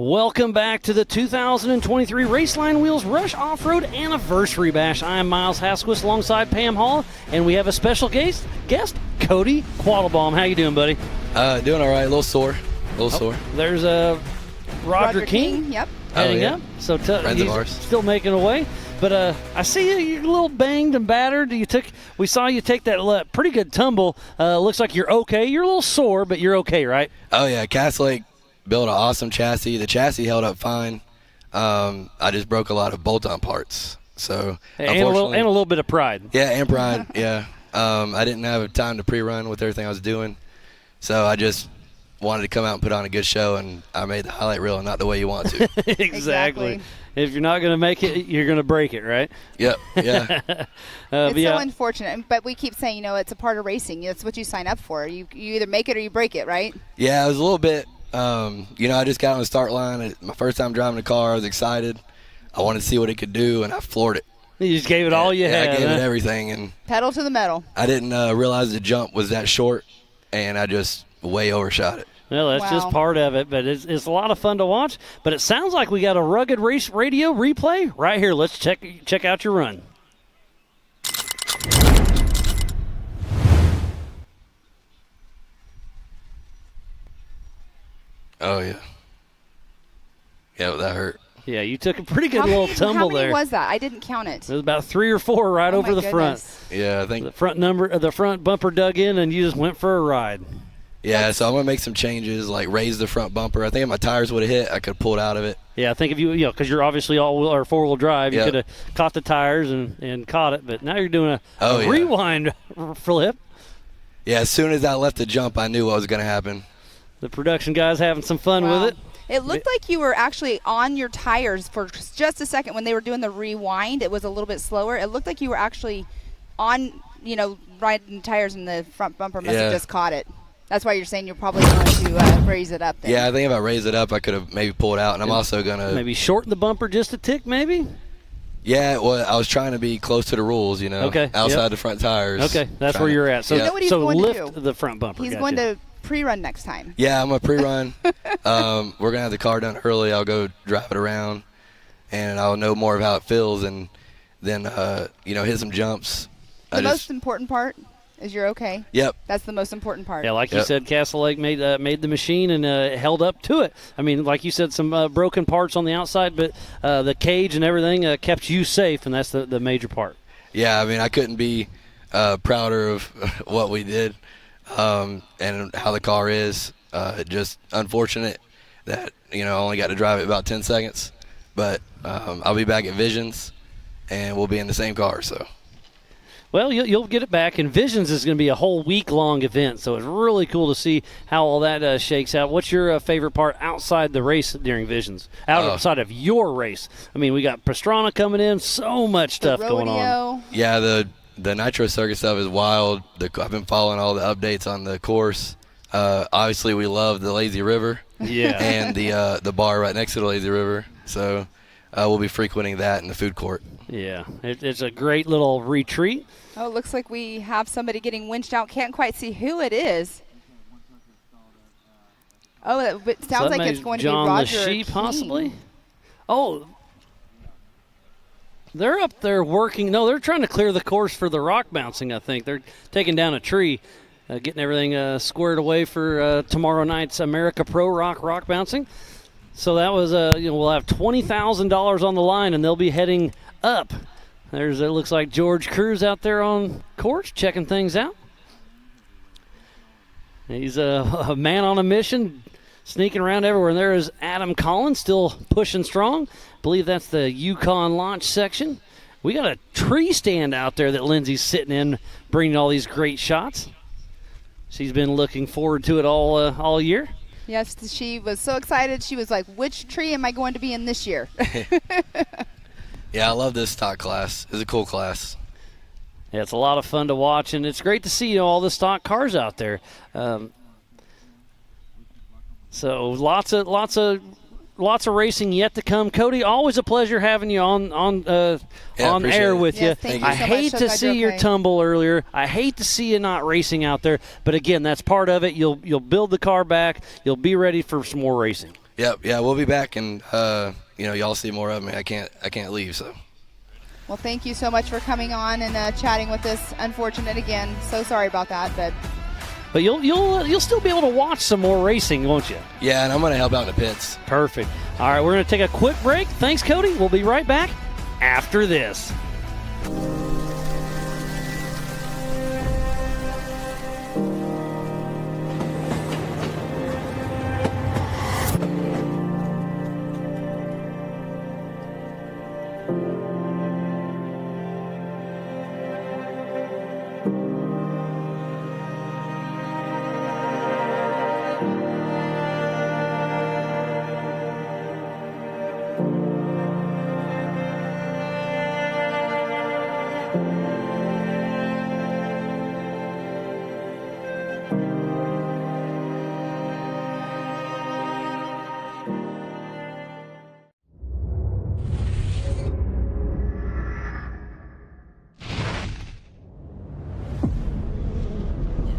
Welcome back to the 2023 Raceline Wheels Rush Off-Road Anniversary Bash. I am Miles Hasquist alongside Pam Hall, and we have a special guest, Cody Qualabaum. How you doing, buddy? Doing all right. A little sore. There's Roger King. Yep. Heading up. So Friends of ours. Still making away. But I see you're a little banged and battered. We saw you take that pretty good tumble. Looks like you're okay. You're a little sore, but you're okay, right? Oh, yeah. Cass Lake built an awesome chassis. The chassis held up fine. I just broke a lot of bolt-on parts. So and a little bit of pride. Yeah, and pride. Yeah. I didn't have time to pre-run with everything I was doing. So I just wanted to come out and put on a good show, and I made the highlight reel not the way you want to. Exactly. If you're not going to make it, you're going to break it, right? Yep. Yeah. It's so unfortunate, but we keep saying, it's a part of racing. That's what you sign up for. You either make it or you break it, right? Yeah, it was a little bit. I just got on the start line. My first time driving the car, I was excited. I wanted to see what it could do, and I floored it. You just gave it all you had. I gave it everything, and pedal to the metal. I didn't realize the jump was that short, and I just way overshot it. Well, that's just part of it, but it's a lot of fun to watch. But it sounds like we got a Rugged Race Radio replay right here. Let's check out your run. Oh, yeah. Yeah, that hurt. Yeah, you took a pretty good little tumble there. How many was that? I didn't count it. It was about 3 or 4 right over the front. Yeah, I think the front bumper dug in, and you just went for a ride. Yeah, so I'm going to make some changes, like raise the front bumper. I think if my tires would have hit, I could have pulled out of it. Yeah, I think if because you're obviously all-wheel or four-wheel drive, you could have caught the tires and caught it. But now you're doing a rewind flip. Yeah, as soon as I left the jump, I knew what was going to happen. The production guys having some fun with it. It looked like you were actually on your tires for just a second when they were doing the rewind. It was a little bit slower. It looked like you were actually on, riding tires, and the front bumper must have just caught it. That's why you're saying you're probably going to raise it up then. Yeah, I think if I raise it up, I could have maybe pulled out, and I'm also going to maybe shorten the bumper just a tick, maybe. Yeah, well, I was trying to be close to the rules, outside the front tires. Okay, that's where you're at. So, you know what he's going lift to do? The front bumper. He's going to pre-run next time. Yeah, I'm going to pre-run. We're going to have the car done early. I'll go drive it around, and I'll know more of how it feels, and then, hit some jumps. The most important part is you're okay. Yep. That's the most important part. Yeah, like you said, Castle Lake made the machine and held up to it. I mean, like you said, some broken parts on the outside, but the cage and everything kept you safe, and that's the major part. Yeah, I mean, I couldn't be prouder of what we did and how the car is. Just unfortunate that, I only got to drive it about 10 seconds. But I'll be back at Visions, and we'll be in the same car, so. Well, you'll get it back, and Visions is going to be a whole week-long event, so it's really cool to see how all that shakes out. What's your favorite part outside the race during Visions, outside of your race? I mean, we got Pastrana coming in, so much stuff going on. Yeah, the Nitro Circuit stuff is wild. I've been following all the updates on the course. Obviously, we love the Lazy River and the bar right next to the Lazy River, so we'll be frequenting that in the food court. Yeah, it's a great little retreat. Oh, it looks like we have somebody getting winched out. Can't quite see who it is. Oh, it sounds like it's going to be Roger King, possibly. Oh, they're up there working. No, they're trying to clear the course for the rock bouncing, I think. They're taking down a tree, getting everything squared away for tomorrow night's America Pro rock bouncing. So that was, we'll have $20,000 on the line, and they'll be heading up. It looks like George Cruz out there on course checking things out. He's a man on a mission, sneaking around everywhere. And there is Adam Collins still pushing strong. I believe that's the Yukon launch section. We got a tree stand out there that Lindsay's sitting in, bringing all these great shots. She's been looking forward to it all year. Yes, she was so excited. She was like, which tree am I going to be in this year? Yeah, I love this stock class. It's a cool class. Yeah, it's a lot of fun to watch, and it's great to see all the stock cars out there. So lots of racing yet to come. Cody, always a pleasure having you on air with you. I hate to see your tumble earlier. I hate to see you not racing out there. But again, that's part of it. You'll build the car back. You'll be ready for some more racing. Yep. Yeah, we'll be back, and y'all see more of me. I can't leave. So. Well, thank you so much for coming on and chatting with us. Unfortunate again. So sorry about that, But you'll still be able to watch some more racing, won't you? Yeah, and I'm gonna help out in the pits. Perfect. All right, we're gonna take a quick break. Thanks, Cody. We'll be right back after this.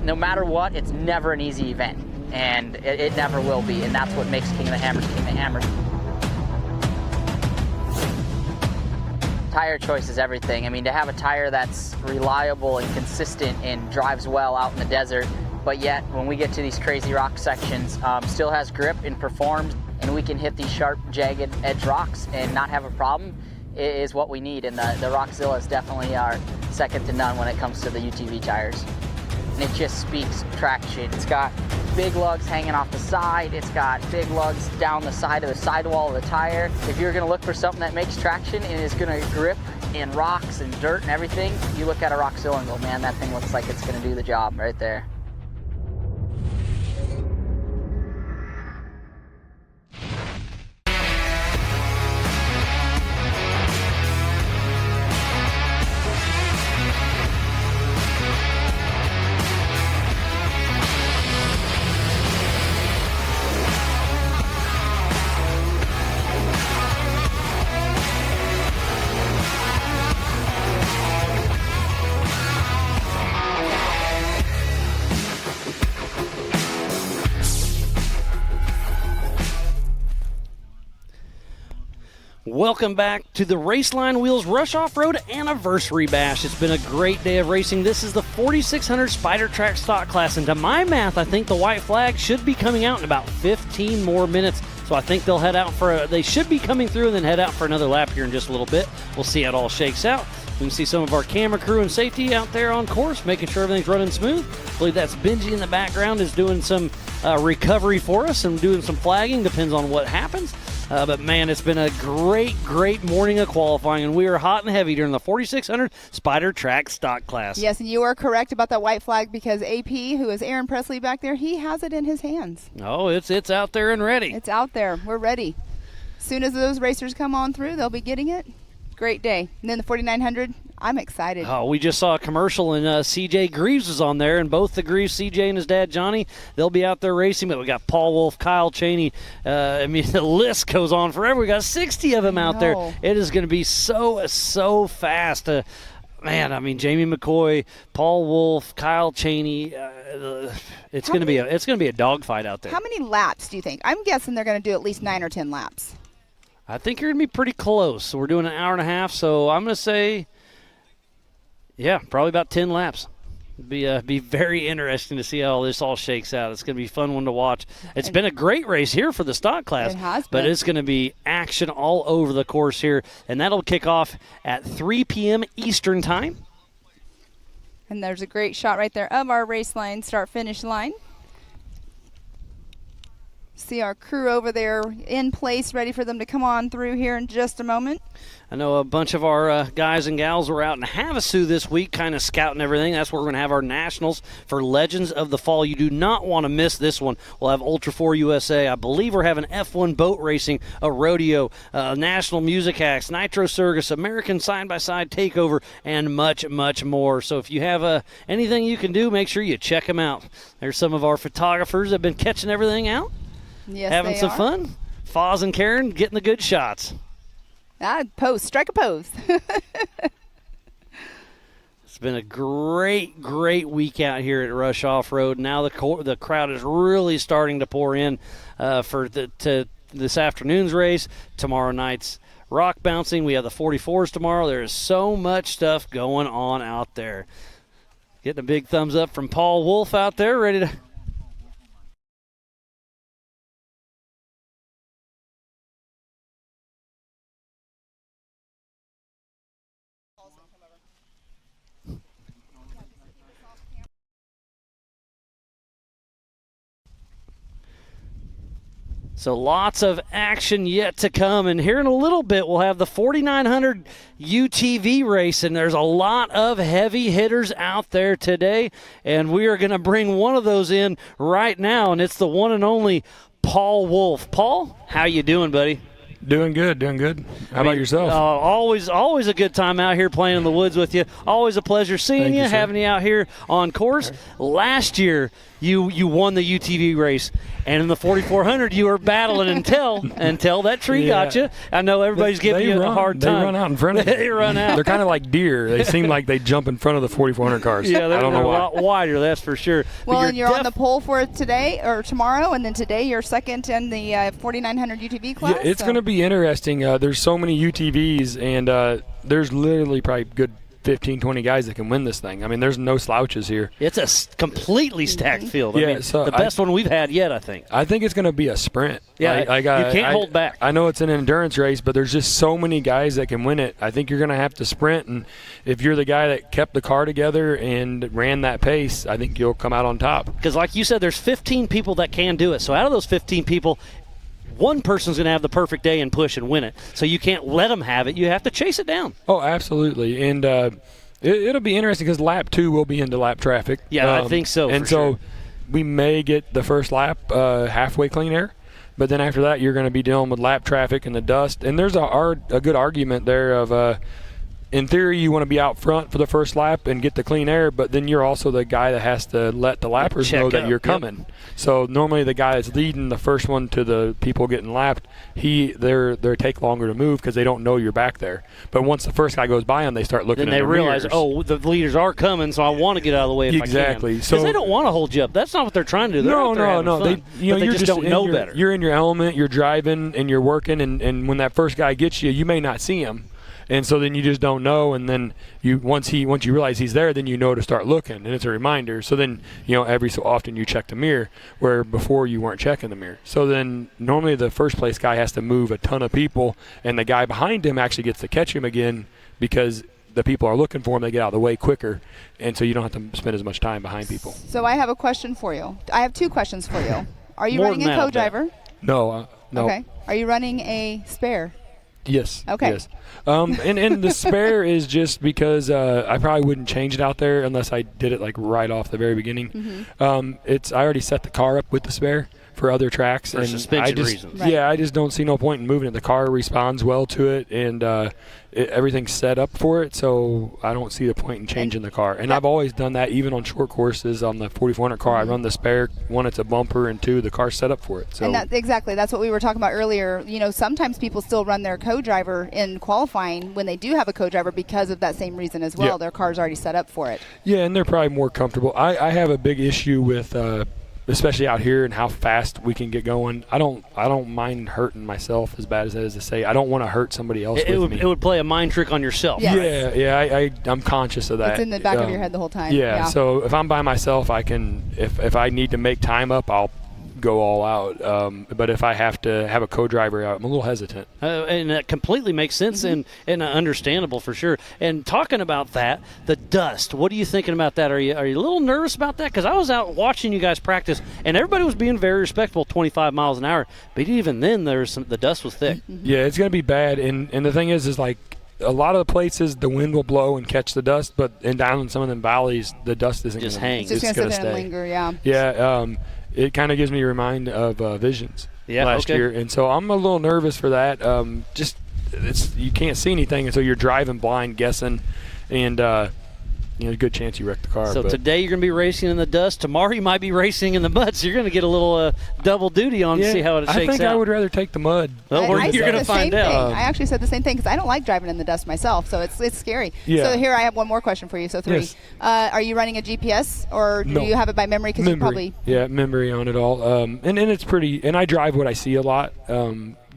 No matter what, it's never an easy event, and it never will be, and that's what makes King of the Hammers King of the Hammers. Tire choice is everything. I mean, to have a tire that's reliable and consistent and drives well out in the desert, but yet when we get to these crazy rock sections, still has grip and performs, and we can hit these sharp, jagged edge rocks and not have a problem, is what we need. And the Rockzillas definitely are second to none when it comes to the UTV tires. And it just speaks traction. It's got big lugs hanging off the side. It's got big lugs down the side of the sidewall of the tire. If you're gonna look for something that makes traction and is gonna grip in rocks and dirt and everything, you look at a Rockzilla and go, man, that thing looks like it's gonna do the job right there. Welcome back to the Raceline Wheels Rush Off-Road Anniversary Bash. It's been a great day of racing. This is the 4600 Spider Track stock class, and to my math, I think the white flag should be coming out in about 15 more minutes. So I think they'll head out they should be coming through and then head out for another lap here in just a little bit. We'll see how it all shakes out. We can see some of our camera crew and safety out there on course, making sure everything's running smooth. I believe that's Benji in the background is doing some recovery for us and doing some flagging, depends on what happens. But man, it's been a great morning of qualifying, and we are hot and heavy during the 4600 Spider Track stock class. Yes, and you are correct about that white flag because AP, who is Aaron Presley back there, he has it in his hands. Oh, it's out there and ready. It's out there. We're ready. As soon as those racers come on through, they'll be getting it. Great day. And then the 4900, I'm excited. Oh, we just saw a commercial, and CJ Greaves was on there, and both the Greaves, CJ and his dad Johnny, they'll be out there racing. But we got Paul Wolf, Kyle Cheney. I mean, the list goes on forever. We got 60 of them out there. It is going to be so fast. Man, I mean, Jamie McCoy, Paul Wolf, Kyle Cheney. It's going to be a dogfight out there. How many laps do you think? I'm guessing they're going to do at least 9 or 10 laps. I think you're going to be pretty close. So we're doing an hour and a half, so I'm going to say, yeah, probably about 10 laps. Be very interesting to see how this all shakes out. It's going to be a fun one to watch. It's been a great race here for the stock class. It has been. But it's going to be action all over the course here, and that'll kick off at 3 p.m. Eastern time. And there's a great shot right there of our Raceline start-finish line. See our crew over there in place, ready for them to come on through here in just a moment. I know a bunch of our guys and gals were out in Havasu this week kind of scouting everything. That's where we're going to have our nationals for Legends of the Fall. You do not want to miss this one. We'll have Ultra 4 USA. I believe we're having F1 boat racing, a rodeo, national music acts, Nitro Circus, American side-by-side takeover, and much more. So if you have anything you can do, make sure you check them out. There's some of our photographers that have been catching everything out. Yes, having some fun. Foz and Karen getting the good shots. Strike a pose. It's been a great week out here at Rush Off-Road. Now the crowd is really starting to pour in to this afternoon's race, tomorrow night's rock bouncing. We have the 44s tomorrow. There is so much stuff going on out there. Getting a big thumbs up from Paul Wolf out there, ready to... So lots of action yet to come, and here in a little bit we'll have the 4900 UTV race, and there's a lot of heavy hitters out there today, and we are going to bring one of those in right now, and it's the one and only Paul Wolf. Paul, how you doing, buddy? Doing good, doing good. How about yourself? Always a good time out here playing in the woods with you. Always a pleasure seeing you, having you out here on course. Last year, you won the UTV race, and in the 4400, you were battling until that tree got you. I know everybody's giving you a hard time. They run out in front of you. They run out. They're kind of like deer. They seem like they jump in front of the 4400 cars. Yeah, they're I don't know a why. lot wider, that's for sure. Well, and you're on the pole for today or tomorrow, and then today you're second in the 4900 UTV class. Yeah, it's going to be interesting. There's so many UTVs, and there's literally probably good 15, 20 guys that can win this thing. I mean, there's no slouches here. It's a completely stacked field. Yeah, I mean, so the best one we've had yet, I think. I think it's going to be a sprint. Yeah, you can't hold back. I know it's an endurance race, but there's just so many guys that can win it. I think you're going to have to sprint, and if you're the guy that kept the car together and ran that pace, I think you'll come out on top. Because like you said, there's 15 people that can do it. So out of those 15 people, one person's going to have the perfect day and push and win it. So you can't let them have it. You have to chase it down. Oh, absolutely. And it'll be interesting because lap 2 will be into lap traffic. Yeah, I think so. And so we may get the first lap halfway clean air. But then after that, you're going to be dealing with lap traffic and the dust. And there's a good argument there of in theory, you want to be out front for the first lap and get the clean air, but then you're also the guy that has to let the lappers know that you're coming. Yep. So normally the guy that's leading the first one to the people getting lapped, they take longer to move because they don't know you're back there. But once the first guy goes by them, they start looking then at they realize, mirrors. the leaders are coming, so I want to get out of the way if exactly. I can. Because they don't want to hold you up. That's not what they're trying to do. No. They just don't know better. You're in your element, you're driving, and you're working, and when that first guy gets you, you may not see him. And so then you just don't know, and then once you realize he's there, then you know to start looking, and it's a reminder. So then, every so often you check the mirror, where before you weren't checking the mirror. So then normally the first place guy has to move a ton of people, and the guy behind him actually gets to catch him again because the people are looking for him. They get out of the way quicker, and so you don't have to spend as much time behind people. So I have a question for you. I have two questions for you. Are you More running than a that, co-driver? No. Okay. Are you running a spare? Yes. Okay. Yes. And the spare is just because I probably wouldn't change it out there unless I did it like right off the very beginning. Mm-hmm. I already set the car up with the spare for other tracks. For suspension reasons. Right. Yeah, I just don't see no point in moving it. The car responds well to it, and everything's set up for it, so I don't see the point in changing the car. And I've always done that, even on short courses on the 4400 car. I run the spare. One, it's a bumper, and two, the car's set up for it. So. And that's what we were talking about earlier. Sometimes people still run their co-driver in qualifying when they do have a co-driver because of that same reason as well. Yeah. Their car's already set up for it. Yeah, and they're probably more comfortable. I have a big issue with especially out here and how fast we can get going. I don't mind hurting myself as bad as that is to say. I don't want to hurt somebody else with me. It would play a mind trick on yourself. Yeah. I'm conscious of that. It's in the back of your head the whole time. Yeah, so if I'm by myself, I can, if I need to make time up, I'll go all out. But if I have to have a co-driver out, I'm a little hesitant. And that completely makes sense and understandable for sure. And talking about that, the dust, what are you thinking about that? Are you a little nervous about that? Because I was out watching you guys practice, and everybody was being very respectful, 25 miles an hour. But even then, the dust was thick. Yeah, it's going to be bad. And the thing is like, a lot of the places the wind will blow and catch the dust, but down in some of them valleys, the dust isn't just gonna, hang. It's just going to sit there and linger, yeah. Yeah, it kind of gives me a remind of Visions last year, and so I'm a little nervous for that. You can't see anything, and so you're driving blind, guessing, and a good chance you wreck the car. So but today you're going to be racing in the dust. Tomorrow you might be racing in the mud. So you're going to get a little double duty on to see how it shakes out. I think I would rather take the mud. Well, you're going to find out. I actually said the same thing because I don't like driving in the dust myself, so it's scary. Yeah. So here I have one more question for you. So 3. Yes. Are you running a GPS or do you have it by memory? Because you probably memory on it all. And it's pretty. And I drive what I see a lot,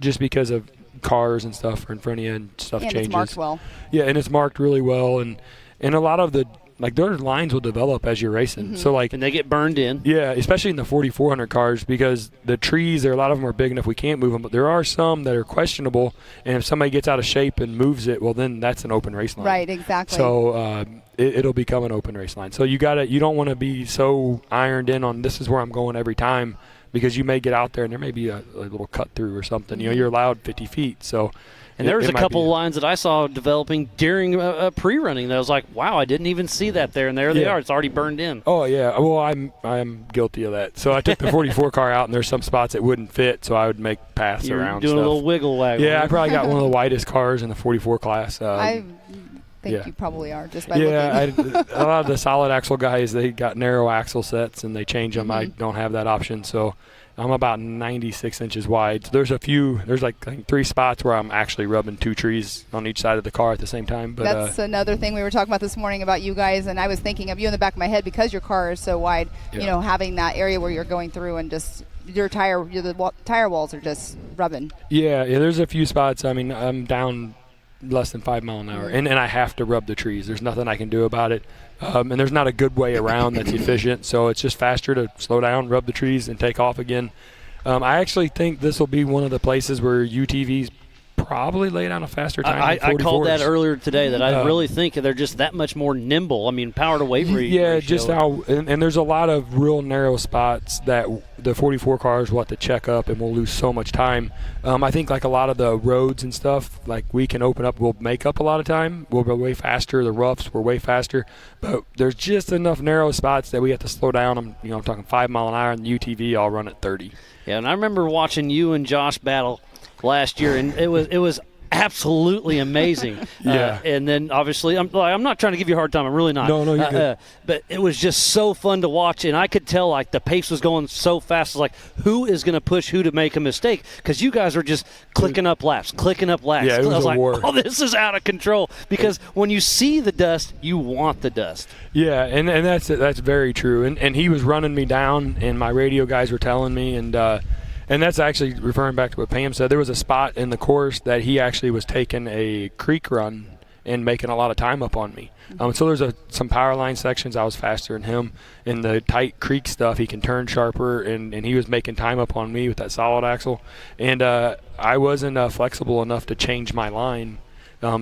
just because of cars and stuff are in front of you and stuff changes. And it's marked well. Yeah, and it's marked really well, and a lot of the their lines will develop as you're racing. Mm-hmm. So and they get burned in. Yeah, especially in the 4400 cars, because the trees, a lot of them are big enough we can't move them, but there are some that are questionable, and if somebody gets out of shape and moves it, well, then that's an open race line. Right, exactly. So it'll become an open race line. So you don't want to be so ironed in on this is where I'm going every time, because you may get out there and there may be a little cut through or something. Mm-hmm. You're allowed 50 feet, so. And there was a couple lines that I saw developing during pre-running that I was like, wow, I didn't even see that there. And there they are. It's already burned in. Oh, yeah. Well, I'm guilty of that. So I took the 44 car out, and there's some spots that wouldn't fit, so I would make paths around doing stuff. a little wiggle waggle. Yeah, I probably got one of the widest cars in the 44 class. I think you probably are just by looking. A lot of the solid axle guys, they got narrow axle sets, and they change them. I don't have that option, so I'm about 96 inches wide. So there's I think 3 spots where I'm actually rubbing 2 trees on each side of the car at the same time. But that's another thing we were talking about this morning about you guys, and I was thinking of you in the back of my head because your car is so wide. Yeah. Having that area where you're going through and just the tire walls are just rubbing. Yeah, there's a few spots. I mean, I'm down less than 5 miles an hour, and I have to rub the trees. There's nothing I can do about it. And there's not a good way around that's efficient, so it's just faster to slow down, rub the trees, and take off again. I actually think this will be one of the places where UTVs probably lay down a faster time than 44s. I called that earlier today, that I really think they're just that much more nimble. I mean, power to weight ratio. Yeah, just how – and there's a lot of real narrow spots that the 44 cars will have to check up, and we'll lose so much time. I think like a lot of the roads and stuff, like we can open up, we'll make up a lot of time. We'll go way faster. The roughs, we're way faster. But there's just enough narrow spots that we have to slow down. I'm talking 5 mile an hour, and the UTV I'll run at 30. Yeah, and I remember watching you and Josh battle last year, and it was absolutely amazing. And then obviously I'm not trying to give you a hard time. I'm really not. No, you're good. But it was just so fun to watch, and I could tell like the pace was going so fast. It's like who is going to push who to make a mistake, because you guys were just clicking up laps. Yeah, it was like, war. oh, this is out of control, because when you see the dust, you want the dust. Yeah, and that's very true. And he was running me down, and my radio guys were telling me, and that's actually referring back to what Pam said. There was a spot in the course that he actually was taking a creek run and making a lot of time up on me. So there's some power line sections I was faster than him. In the tight creek stuff, he can turn sharper, and he was making time up on me with that solid axle. And I wasn't flexible enough to change my line,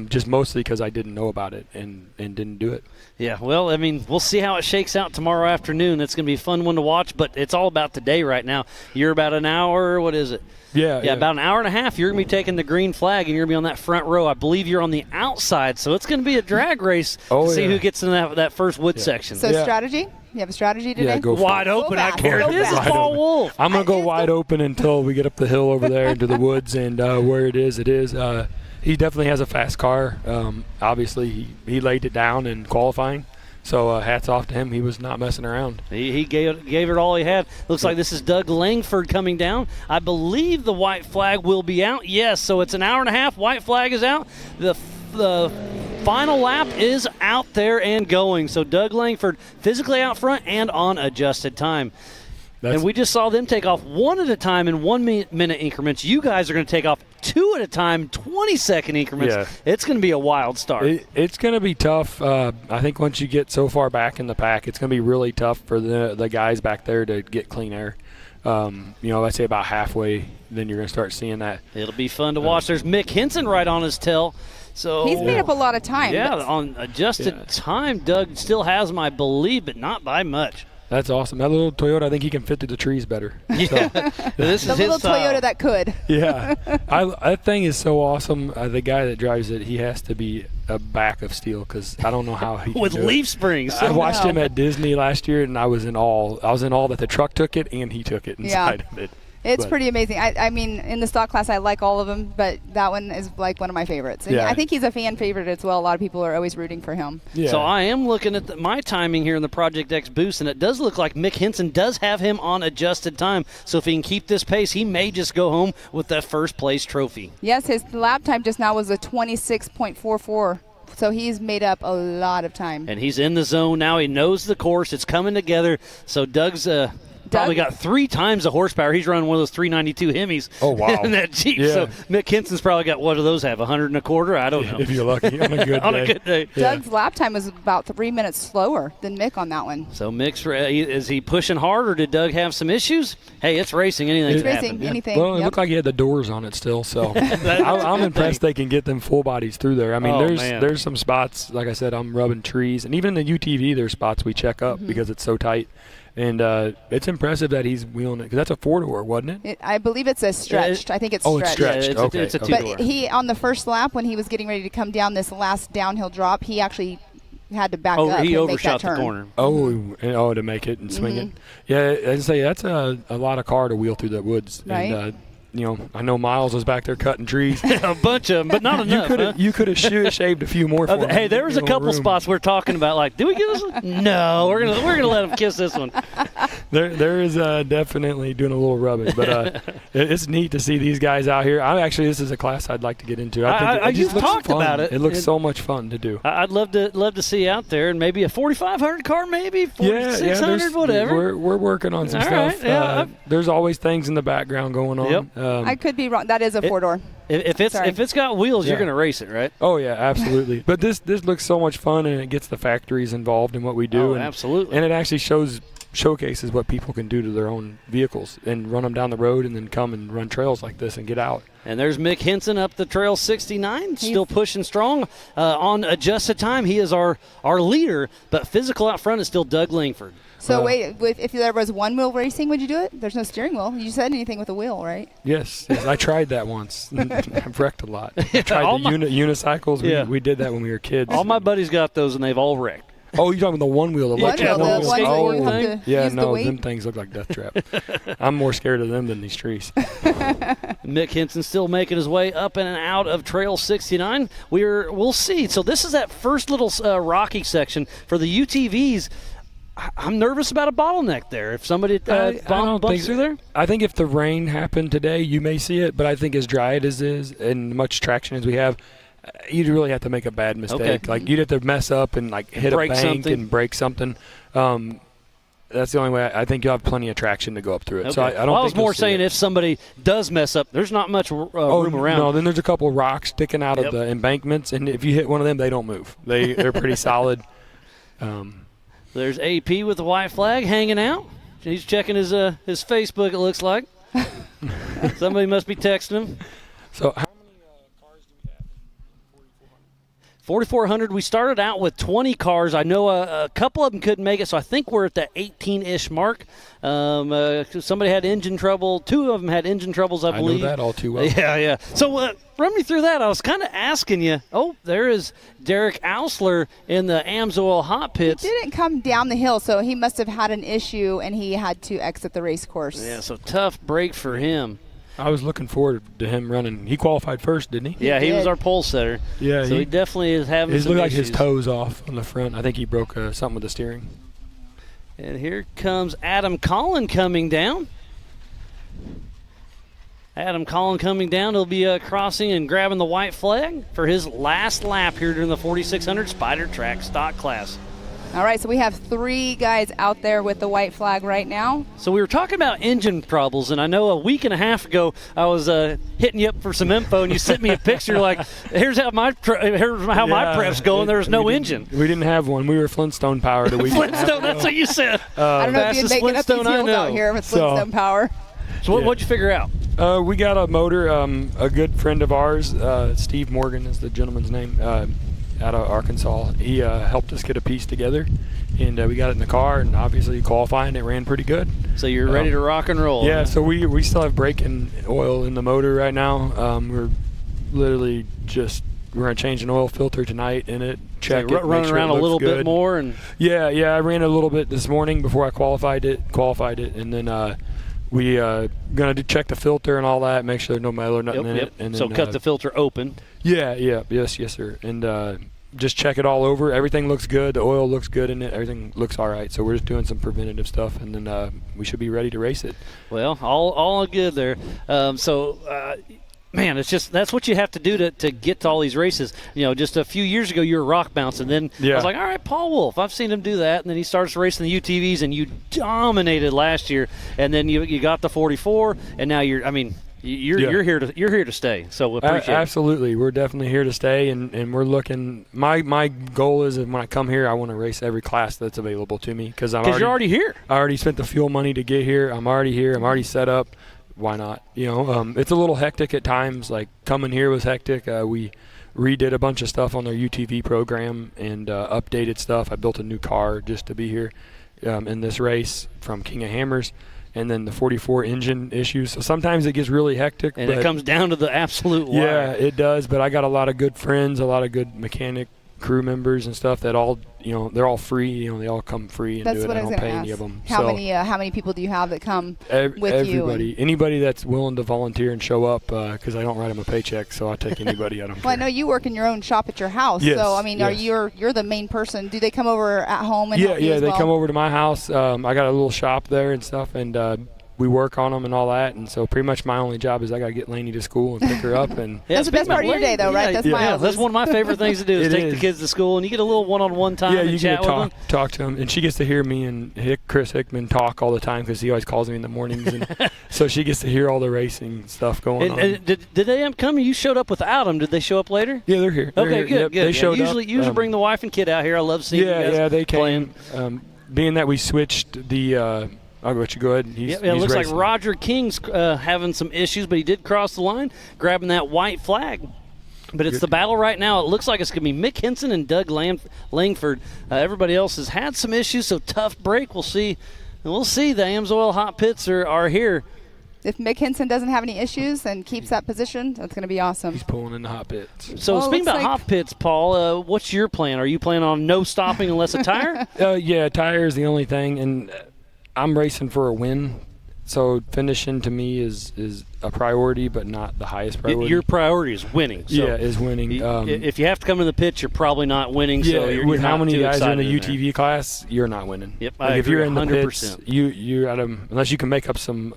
just mostly because I didn't know about it and didn't do it. Yeah, well, I mean, we'll see how it shakes out tomorrow afternoon. It's going to be a fun one to watch, but it's all about today right now. You're about an hour, what is it? Yeah, about an hour and a half. You're going to be taking the green flag, and you're going to be on that front row. I believe you're on the outside, so it's going to be a drag race to see who gets in that first wood section. So strategy? You have a strategy today? Yeah, go for wide it. open. Go I care. fast. This is Paul Wolf. I'm going to go wide open until we get up the hill over there into the woods, and where it is. He definitely has a fast car. Obviously, he laid it down in qualifying. So hats off to him. He was not messing around. He gave it all he had. Looks like this is Doug Langford coming down. I believe the white flag will be out. Yes, so it's an hour and a half. White flag is out. The final lap is out there and going. So Doug Langford physically out front and on adjusted time. And we just saw them take off one at a time in 1 minute increments. You guys are going to take off 2 at a time, 20-second increments. Yeah. It's going to be a wild start. It's going to be tough. I think once you get so far back in the pack, it's going to be really tough for the guys back there to get clean air. Let's say about halfway, then you're going to start seeing that. It'll be fun to watch. There's Mick Henson right on his tail. So he's made up a lot of time. Yeah, on adjusted time, Doug still has him, I believe, but not by much. That's awesome. That little Toyota, I think he can fit through the trees better. Yeah. This is the little his style. Toyota that could. Yeah. That thing is so awesome. The guy that drives it, he has to be a back of steel, because I don't know how he with leaf springs. I watched him at Disney last year, and I was in awe. I was in awe that the truck took it and he took it inside of it. It's pretty amazing. I mean, in the stock class, I like all of them, but that one is like one of my favorites. And I think he's a fan favorite as well. A lot of people are always rooting for him. Yeah. So I am looking at my timing here in the Project X boost, and it does look like Mick Henson does have him on adjusted time. So if he can keep this pace, he may just go home with that first place trophy. Yes, his lap time just now was a 26.44. So he's made up a lot of time. And he's in the zone now. He knows the course. It's coming together. So Doug's probably got 3 times the horsepower. He's running one of those 392 Hemis in that Jeep. Yeah. So Mick Henson's probably got, what do those have, 100 1/4? I don't know. If you're lucky on a good day. On a good day. Doug's lap time was about 3 minutes slower than Mick on that one. So Mick's, is he pushing hard, or did Doug have some issues? Hey, it's racing. Anything can happen. Anything. Well, it looked like he had the doors on it still, so I'm impressed they can get them full bodies through there. I mean, there's some spots, like I said, I'm rubbing trees. And even in the UTV, there's spots we check up because it's so tight. And it's impressive that he's wheeling it, because that's a 4-door, wasn't it? I believe it's a stretched. I think it's stretched. It's stretched. Yeah, okay. It's a 2-door. But he, on the first lap, when he was getting ready to come down this last downhill drop, he actually had to back up he and make that overshot turn. the corner. To make it and swing it. Yeah, I'd say that's a lot of car to wheel through the woods. Right. And, I know Miles was back there cutting trees. A bunch of them, but not enough. You could have shaved a few more for him. Hey, there was a couple spots we're talking about. Like, do we get this one? No, we're gonna let him kiss this one. There is definitely doing a little rubbing, but it's neat to see these guys out here. This is a class I'd like to get into. I think you've talked fun. about it. It looks so much fun to do. I'd love to see out there, and maybe a 4,500 car, maybe 4,600, whatever. We're working on some stuff. Right, there's always things in the background going on. Yep. I could be wrong. That is a 4-door. If it's got wheels, you're gonna race it, right? Oh yeah, absolutely. But this looks so much fun, and it gets the factories involved in what we do. Absolutely. And it actually showcases what people can do to their own vehicles and run them down the road, and then come and run trails like this and get out. And there's Mick Henson up the trail 69, still pushing strong on adjusted time. He is our leader, but physical out front is still Doug Langford. So wait, if there was one-wheel racing, would you do it? There's no steering wheel. You said anything with a wheel, right? Yes, I tried that once. I've wrecked a lot. I tried unicycles. We did that when we were kids. All my buddies got those, and they've all wrecked. Oh, you're talking about the one-wheel electric one-wheel. Them things look like death trap. I'm more scared of them than these trees. Mick Henson still making his way up and out of Trail 69. We'll see. So this is that first little rocky section for the UTVs. I'm nervous about a bottleneck there. If somebody bumps through there? I think if the rain happened today, you may see it. But I think as dry as it is and much traction as we have, you'd really have to make a bad mistake. Okay. Like, you'd have to mess up and hit break a bank something. and break something. That's the only way. I think you'll have plenty of traction to go up through it. Okay. So I don't. I was more saying if somebody does mess up, there's not much room around. No, then there's a couple rocks sticking out of the embankments, and if you hit one of them, they don't move. They're pretty solid. There's AP with the white flag hanging out. He's checking his Facebook, it looks like. Somebody must be texting him. So how many cars do we have in 4,400? 4,400. We started out with 20 cars. I know a couple of them couldn't make it, so I think we're at the 18-ish mark. Somebody had engine trouble. 2 of them had engine troubles, I believe. I know that all too well. Yeah. So run me through that. I was kind of asking you. Oh, there is Derek Osler in the AMSOIL hot pits. He didn't come down the hill, so he must have had an issue, and he had to exit the race course. Yeah, so tough break for him. I was looking forward to him running. He qualified first, didn't he? Yeah, he was our pole setter. Yeah, so he definitely is having some looked like issues. his toes off on the front. I think he broke something with the steering. And here comes Adam Collin coming down. Adam Collin coming down. He'll be crossing and grabbing the white flag for his last lap here during the 4,600 Spider Track stock class. All right, so we have 3 guys out there with the white flag right now. So we were talking about engine troubles, and I know a week and a half ago I was hitting you up for some info, and you sent me a picture like, here's how my prep's going. There's no engine. We didn't have one. We were Flintstone powered a week. Flintstone, that's what you said. I don't know if you're making up these heels out here with Flintstone power. So what'd you figure out? We got a motor. A good friend of ours, Steve Morgan is the gentleman's name, out of Arkansas. He helped us get a piece together, and we got it in the car, and obviously qualifying, it ran pretty good. So you're ready to rock and roll. Yeah, so we still have braking oil in the motor right now. We're literally we're going to change an oil filter tonight in it, check it, running around a little bit more. And Yeah, I ran a little bit this morning before I qualified it, and then we gonna check the filter and all that, make sure there's no metal or nothing in it. And so then, cut the filter open. Yes, sir. And just check it all over. Everything looks good. The oil looks good in it. Everything looks all right. So we're just doing some preventative stuff, and then we should be ready to race it. Well, all good there. Man, it's just that's what you have to do to get to all these races. Just a few years ago, you were rock bouncing. Then I was like, all right, Paul Wolf, I've seen him do that. And then he starts racing the UTVs, and you dominated last year. And then you got the 44, and now you're here to stay. So we appreciate it. Absolutely, we're definitely here to stay, and we're looking. My goal is that when I come here, I want to race every class that's available to me because you're already here. I already spent the fuel money to get here. I'm already here. I'm already set up. Why not? It's a little hectic at times. Like coming here was hectic. We redid a bunch of stuff on their UTV program and updated stuff. I built a new car just to be here in this race from King of Hammers. And then the 44 engine issues. So sometimes it gets really hectic. And it comes down to the absolute wire. Yeah, it does. But I got a lot of good friends, a lot of good mechanic crew members and stuff that all, they're all free. They all come free and do it. I don't pay any of them. How many people do you have that come with everybody, you? Anybody that's willing to volunteer and show up because I don't write them a paycheck, so I'll take anybody. I don't care. Well, I know you work in your own shop at your house. Yes, so, you're the main person. Do they come over at home and help you as they well? come over to my house. I got a little shop there and stuff, and we work on them and all that, and so pretty much my only job is I got to get Lainey to school and pick her up. And that's the best part of your day, though, right? That's that's one of my favorite things to do is take the kids to school, and you get a little one-on-one time and chat with them. Talk to them, and she gets to hear me and Chris Hickman talk all the time because he always calls me in the mornings, and so she gets to hear all the racing stuff going on. And did they come? You showed up without them. Did they show up later? Yeah, they're here. Okay, good. They showed up. Usually bring the wife and kid out here. I love seeing you guys they came. playing. Being that we switched the. I'll let you go ahead. It looks like Roger King's having some issues, but he did cross the line, grabbing that white flag. But it's the battle right now. It looks like it's going to be Mick Henson and Doug Langford. Everybody else has had some issues, so tough break. We'll see. The AMSOIL hot pits are here. If Mick Henson doesn't have any issues and keeps that position, that's going to be awesome. He's pulling in the hot pits. So speaking about hot pits, Paul, what's your plan? Are you planning on no stopping unless a tire? Tire is the only thing, and I'm racing for a win, so finishing to me is a priority, but not the highest priority. Your priority is winning. So is winning. If you have to come to the pit, you're probably not winning. Yeah, so you're with not how many too guys are in the excited UTV class, you're not winning. Yep, I agree, if you're in the 100%. pits, you're at unless you can make up some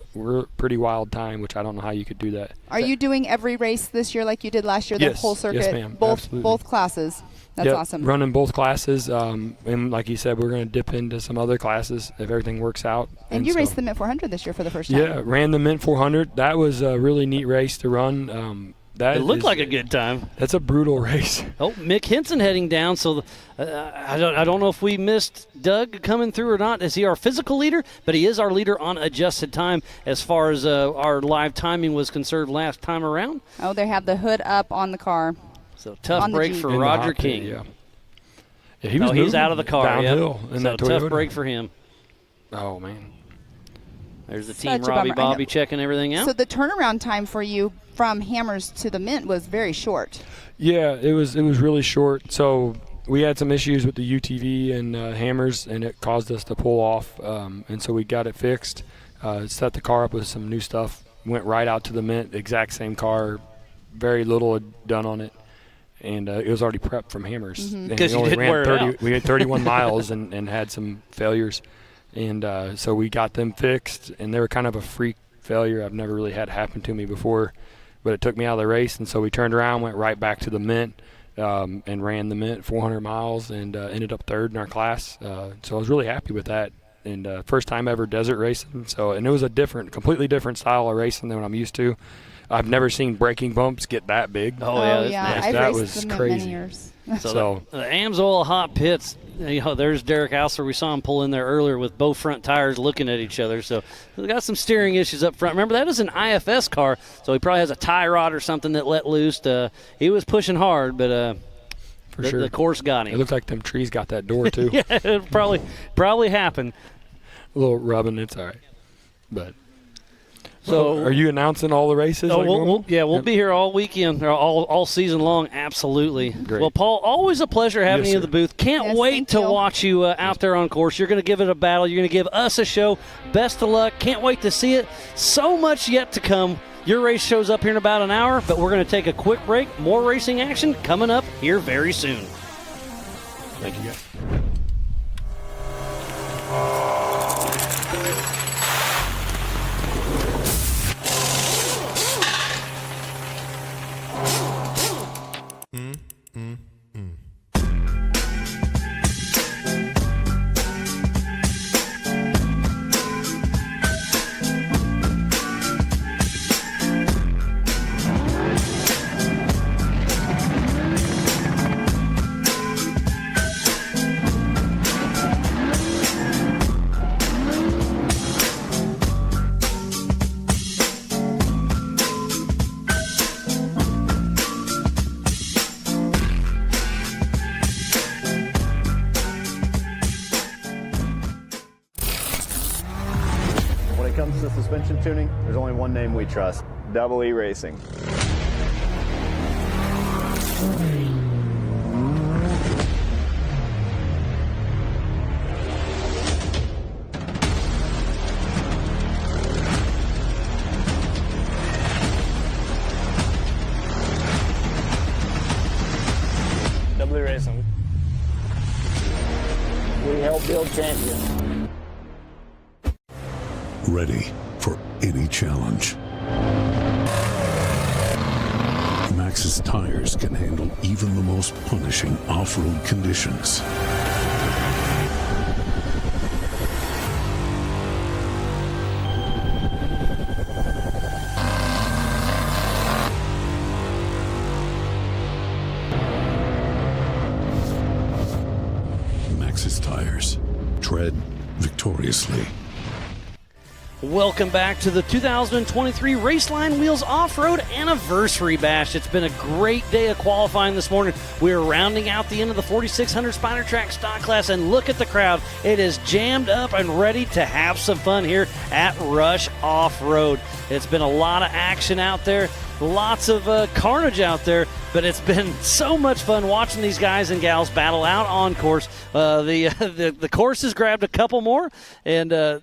pretty wild time, which I don't know how you could do that. Are you doing every race this year like you did last year? Yes, the whole circuit, yes, ma'am. both classes. That's awesome. Running both classes, and like you said, we're going to dip into some other classes if everything works out. And you raced the Mint 400 this year for the first time. Yeah, ran the Mint 400. That was a really neat race to run. It looked like a good time. That's a brutal race. Oh, Mick Henson heading down. So I don't know if we missed Doug coming through or not. Is he our physical leader? But he is our leader on adjusted time as far as our live timing was concerned last time around. Oh, they have the hood up on the car. So tough break for in Roger King. Yeah, he's out of the car. Downhill. Yep. So tough break for him. Oh, man. There's the team Robbie Bobby checking everything out. So the turnaround time for you from Hammers to the Mint was very short. Yeah, it was really short. So we had some issues with the UTV and Hammers, and it caused us to pull off. And so we got it fixed, set the car up with some new stuff, went right out to the Mint, exact same car, very little done on it. And it was already prepped from Hammers. Because you didn't wear it out. We had 31 miles and had some failures. And so we got them fixed, and they were kind of a freak failure. I've never really had happen to me before, but it took me out of the race. And so we turned around, went right back to the Mint, and ran the Mint 400 miles and ended up third in our class. So I was really happy with that. And first time ever desert racing. And it was a completely different style of racing than what I'm used to. I've never seen braking bumps get that big. Oh yeah, I've that raced was them crazy. Many years. So the AMSOIL hot pits. There's Derek Osler. We saw him pull in there earlier with both front tires looking at each other. So we got some steering issues up front. Remember, that is an IFS car, so he probably has a tie rod or something that let loose. He was pushing hard, but for sure, the course got him. It looked like them trees got that door too. Yeah, it probably happened. A little rubbing, it's all right. But So are you announcing all the races? Oh, like normal? we'll be here all weekend, or all season long. Absolutely. Great. Well, Paul, always a pleasure having Yes, you in sir. the booth. Can't Yes, wait thank to you. watch you out there on course. You're going to give it a battle. You're going to give us a show. Best of luck. Can't wait to see it. So much yet to come. Your race shows up here in about an hour, but we're going to take a quick break. More racing action coming up here very soon. Thank you, guys. When it comes to suspension tuning, there's only one name we trust: Double E Racing. Double E Racing. We help build champions. Ready for any challenge. Maxxis tires can handle even the most punishing off-road conditions. Maxxis tires. Tread victoriously. Welcome back to the 2023 Raceline Wheels Off-Road Anniversary Bash. It's been a great day of qualifying this morning. We're rounding out the end of the 4600 Spider Track stock class, and look at the crowd. It is jammed up and ready to have some fun here at Rush Off-Road. It's been a lot of action out there, lots of carnage out there, but it's been so much fun watching these guys and gals battle out on course. The course has grabbed a couple more, and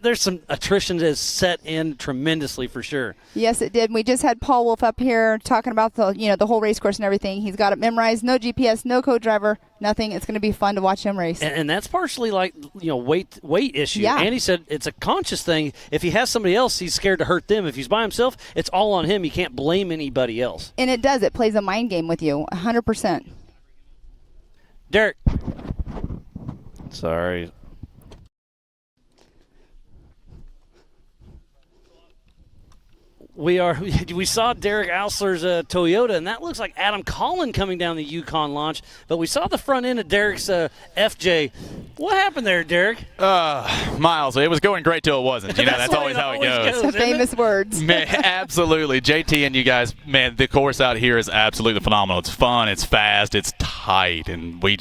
there's some attrition that has set in tremendously for sure. Yes, it did. We just had Paul Wolf up here talking about the whole race course and everything. He's got it memorized. No GPS, no co-driver, nothing. It's going to be fun to watch him race. And that's partially like weight issue. Yeah. Andy said it's a conscious thing. If he has somebody else, he's scared to hurt them. If he's by himself, it's all on him. You can't blame anybody else. And it does. It plays a mind game with you, 100%. Derek. Sorry. We saw Derek Osler's Toyota, and that looks like Adam Collin coming down the Yukon launch. But we saw the front end of Derek's FJ. What happened there, Derek? Miles, it was going great till it wasn't. You know, that's always how it goes. The famous words. Man, absolutely. JT and you guys, man, the course out here is absolutely phenomenal. It's fun, it's fast, it's tight, and we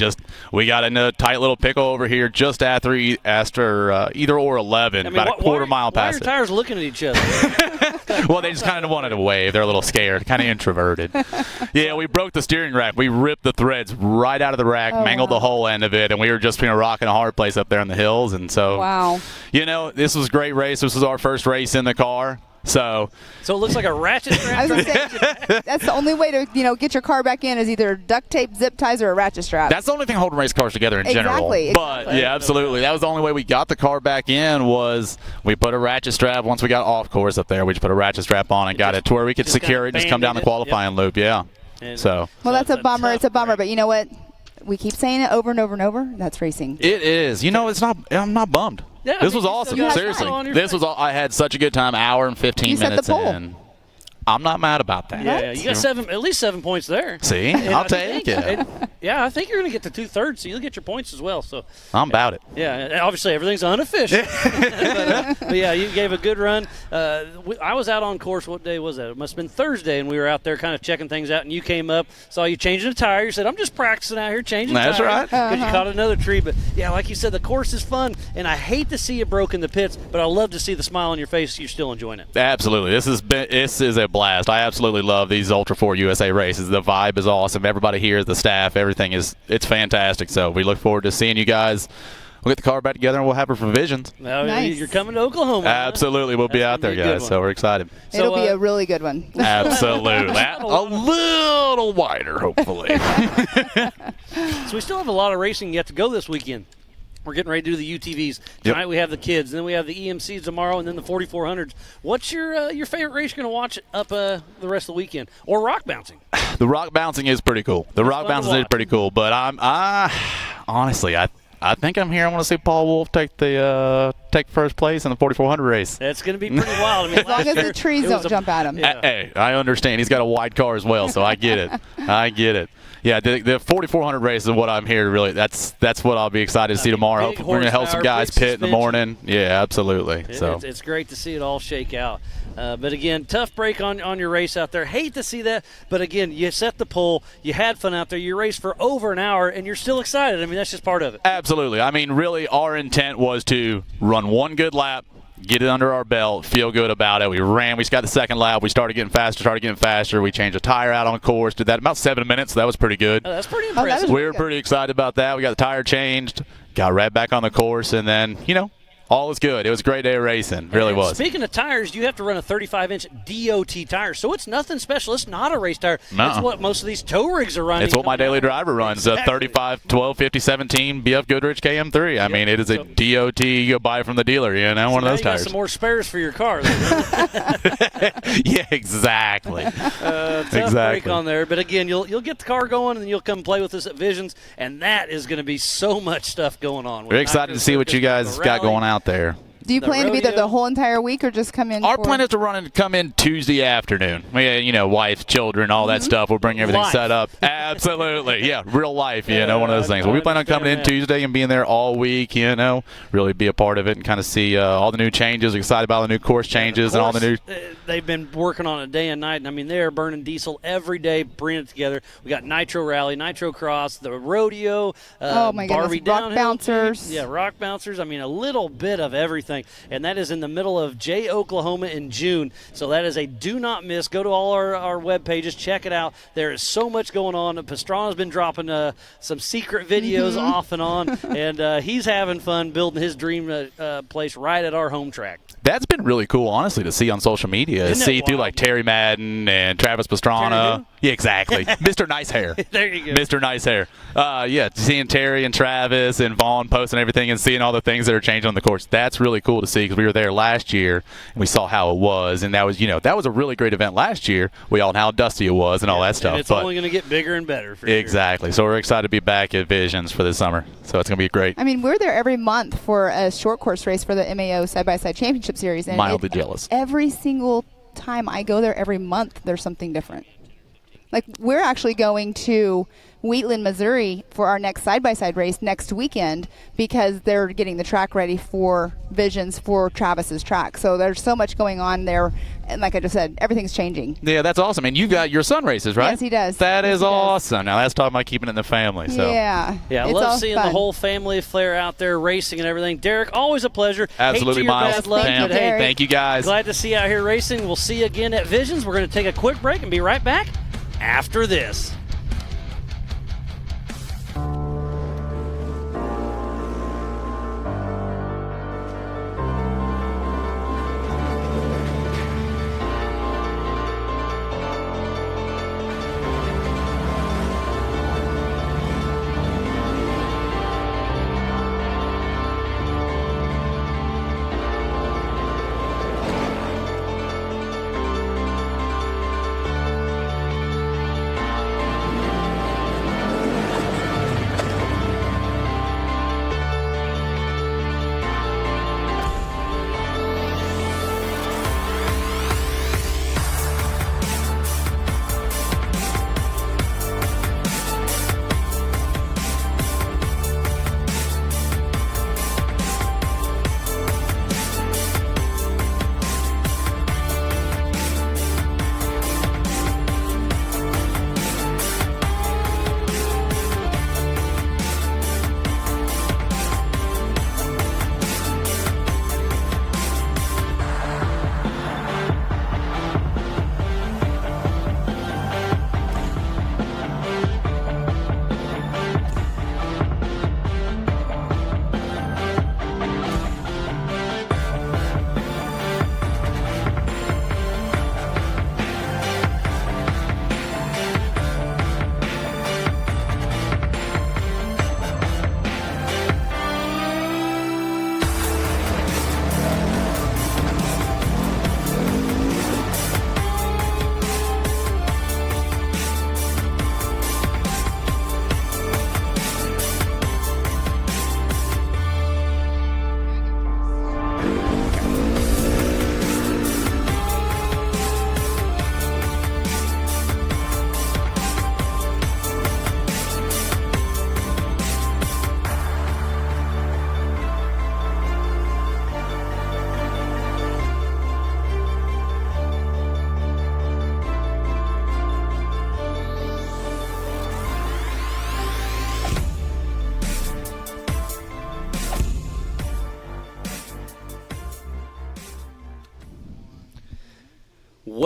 got in a tight little pickle over here just after either or 11, about a quarter mile past it. Why are your tires looking at each other? Well, they just kind of wanted to wave. They're a little scared, kind of introverted. Yeah, we broke the steering rack. We ripped the threads right out of the rack, mangled the whole end of it, and we were just a rock and a hard place up there in the hills. And so, wow. This was a great race. This was our first race in the car. So it looks like a ratchet strap. I was gonna say, that's the only way to get your car back in is either duct tape, zip ties, or a ratchet strap. That's the only thing holding race cars together in general. But yeah, absolutely. That was the only way we got the car back in was we put a ratchet strap. Once we got off course up there, we just put a ratchet strap on and got it to where we could secure it and just come down the qualifying loop. Yeah. And that's a bummer. It's a bummer, but you know what? We keep saying it over and over and over. That's racing. It is. It's not. I'm not bummed. Yeah, this was awesome. Seriously, this was. I had such a good time. Hour and 15 minutes in. I'm not mad about that. Yeah, you got at least 7 points there. See, I'll take it. Yeah, I think you're going to get to 2/3, so you'll get your points as well. So I'm about it. Yeah, obviously everything's unofficial. but yeah, you gave a good run. I was out on course. What day was that? It must have been Thursday, and we were out there kind of checking things out, and you came up, saw you changing a tire. You said, I'm just practicing out here changing tires. That's right. Because you caught another tree. But, yeah, like you said, the course is fun, and I hate to see you broke in the pits, but I love to see the smile on your face. You're still enjoying it. Absolutely. This is a blast. I absolutely love these Ultra 4 USA races. The vibe is awesome. Everybody here, the staff, everything it's fantastic. So we look forward to seeing you guys. We'll get the car back together and we'll have revisions. Nice. You're coming to Oklahoma. Absolutely. We'll be out there, guys. So we're excited. It'll be a really good one. Absolutely. A little wider, hopefully. So we still have a lot of racing yet to go this weekend. We're getting ready to do the UTVs. Tonight we have the kids, and then we have the EMCs tomorrow, and then the 4400s. What's your favorite race you're going to watch up the rest of the weekend? Or rock bouncing? The rock bouncing is pretty cool. But honestly, I think I'm here. I want to see Paul Wolf take first place in the 4400 race. That's going to be pretty wild. I mean, as long as the trees don't jump at him. Yeah. Hey, I understand. He's got a wide car as well, so I get it. I get it. Yeah, the 4400 race is what I'm here to really. That's what I'll be excited to see tomorrow. We're going to help some guys pit in the morning. Yeah, absolutely. It's great to see it all shake out. But again, tough break on your race out there. Hate to see that, but again, you set the pole. You had fun out there. You raced for over an hour, and you're still excited. I mean, that's just part of it. Absolutely. I mean, really, our intent was to run one good lap, get it under our belt, feel good about it. We just got the second lap. We started getting faster. We changed the tire out on course. Did that about 7 minutes, so that was pretty good. Oh, that's pretty impressive. We were pretty excited about that. We got the tire changed, got right back on the course, and then, all is good. It was a great day of racing. Really was. Speaking of tires, you have to run a 35-inch DOT tire, so it's nothing special. It's not a race tire. It's what most of these tow rigs are running. It's what my daily driver runs, a 35, 12, 50, 17 BF Goodrich KM3. I mean, it is a DOT you go buy from the dealer, one of those tires. You got some more spares for your car. Yeah, exactly. Tough break on there. But again, you'll get the car going, and then you'll come play with us at Visions, and that is going to be so much stuff going on. We're excited to see what you guys got going out there. Do you plan to be there the whole entire week or just come in? Our plan is to come in Tuesday afternoon. Wife, children, all that stuff. We'll bring everything set up. Absolutely. Yeah, real life, one of those things. We plan on coming in Tuesday and being there all week, really be a part of it and kind of see all the new changes. We're excited about the new course changes and all the new. They've been working on it day and night. And I mean, they're burning diesel every day, bringing it together. We got Nitro Rally, Nitro Cross, the rodeo, oh my Barbie goodness, rock bouncers. Yeah, rock bouncers. I mean, a little bit of everything. And that is in the middle of Jay, Oklahoma in June. So that is a do not miss. Go to all our web pages. Check it out. There is so much going on. Pastrana's been dropping some secret videos off and on, and he's having fun building his dream place right at our home track. That's been really cool, honestly, to see on social media. Through like Terry Madden and Travis Pastrana. Yeah, exactly. Mr. Nice Hair. There you go. Mr. Nice Hair. Seeing Terry and Travis and Vaughn posting everything and seeing all the things that are changing on the course. That's really cool to see because we were there last year and we saw how it was. And that was, that was a really great event last year. We all know how dusty it was and all that stuff. And it's only going to get bigger and better. For exactly. Sure. So we're excited to be back at Visions for this summer. So it's going to be great. I mean, we're there every month for a short course race for the MAO Side-by-Side Championship Series. And mildly jealous. Every single time I go there, every month, there's something different. Like, we're actually going to Wheatland, Missouri for our next side-by-side race next weekend because they're getting the track ready for Visions for Travis's track. So there's so much going on there. And like I just said, everything's changing. Yeah, that's awesome. And you got your son races, right? Yes, he does. That is awesome. Now, that's talking about keeping it in the family. So. Yeah. Yeah, I love seeing the whole family flair out there racing and everything. Derek, always a pleasure. Absolutely, Miles. Thank you, guys. Glad to see you out here racing. We'll see you again at Visions. We're going to take a quick break and be right back after this.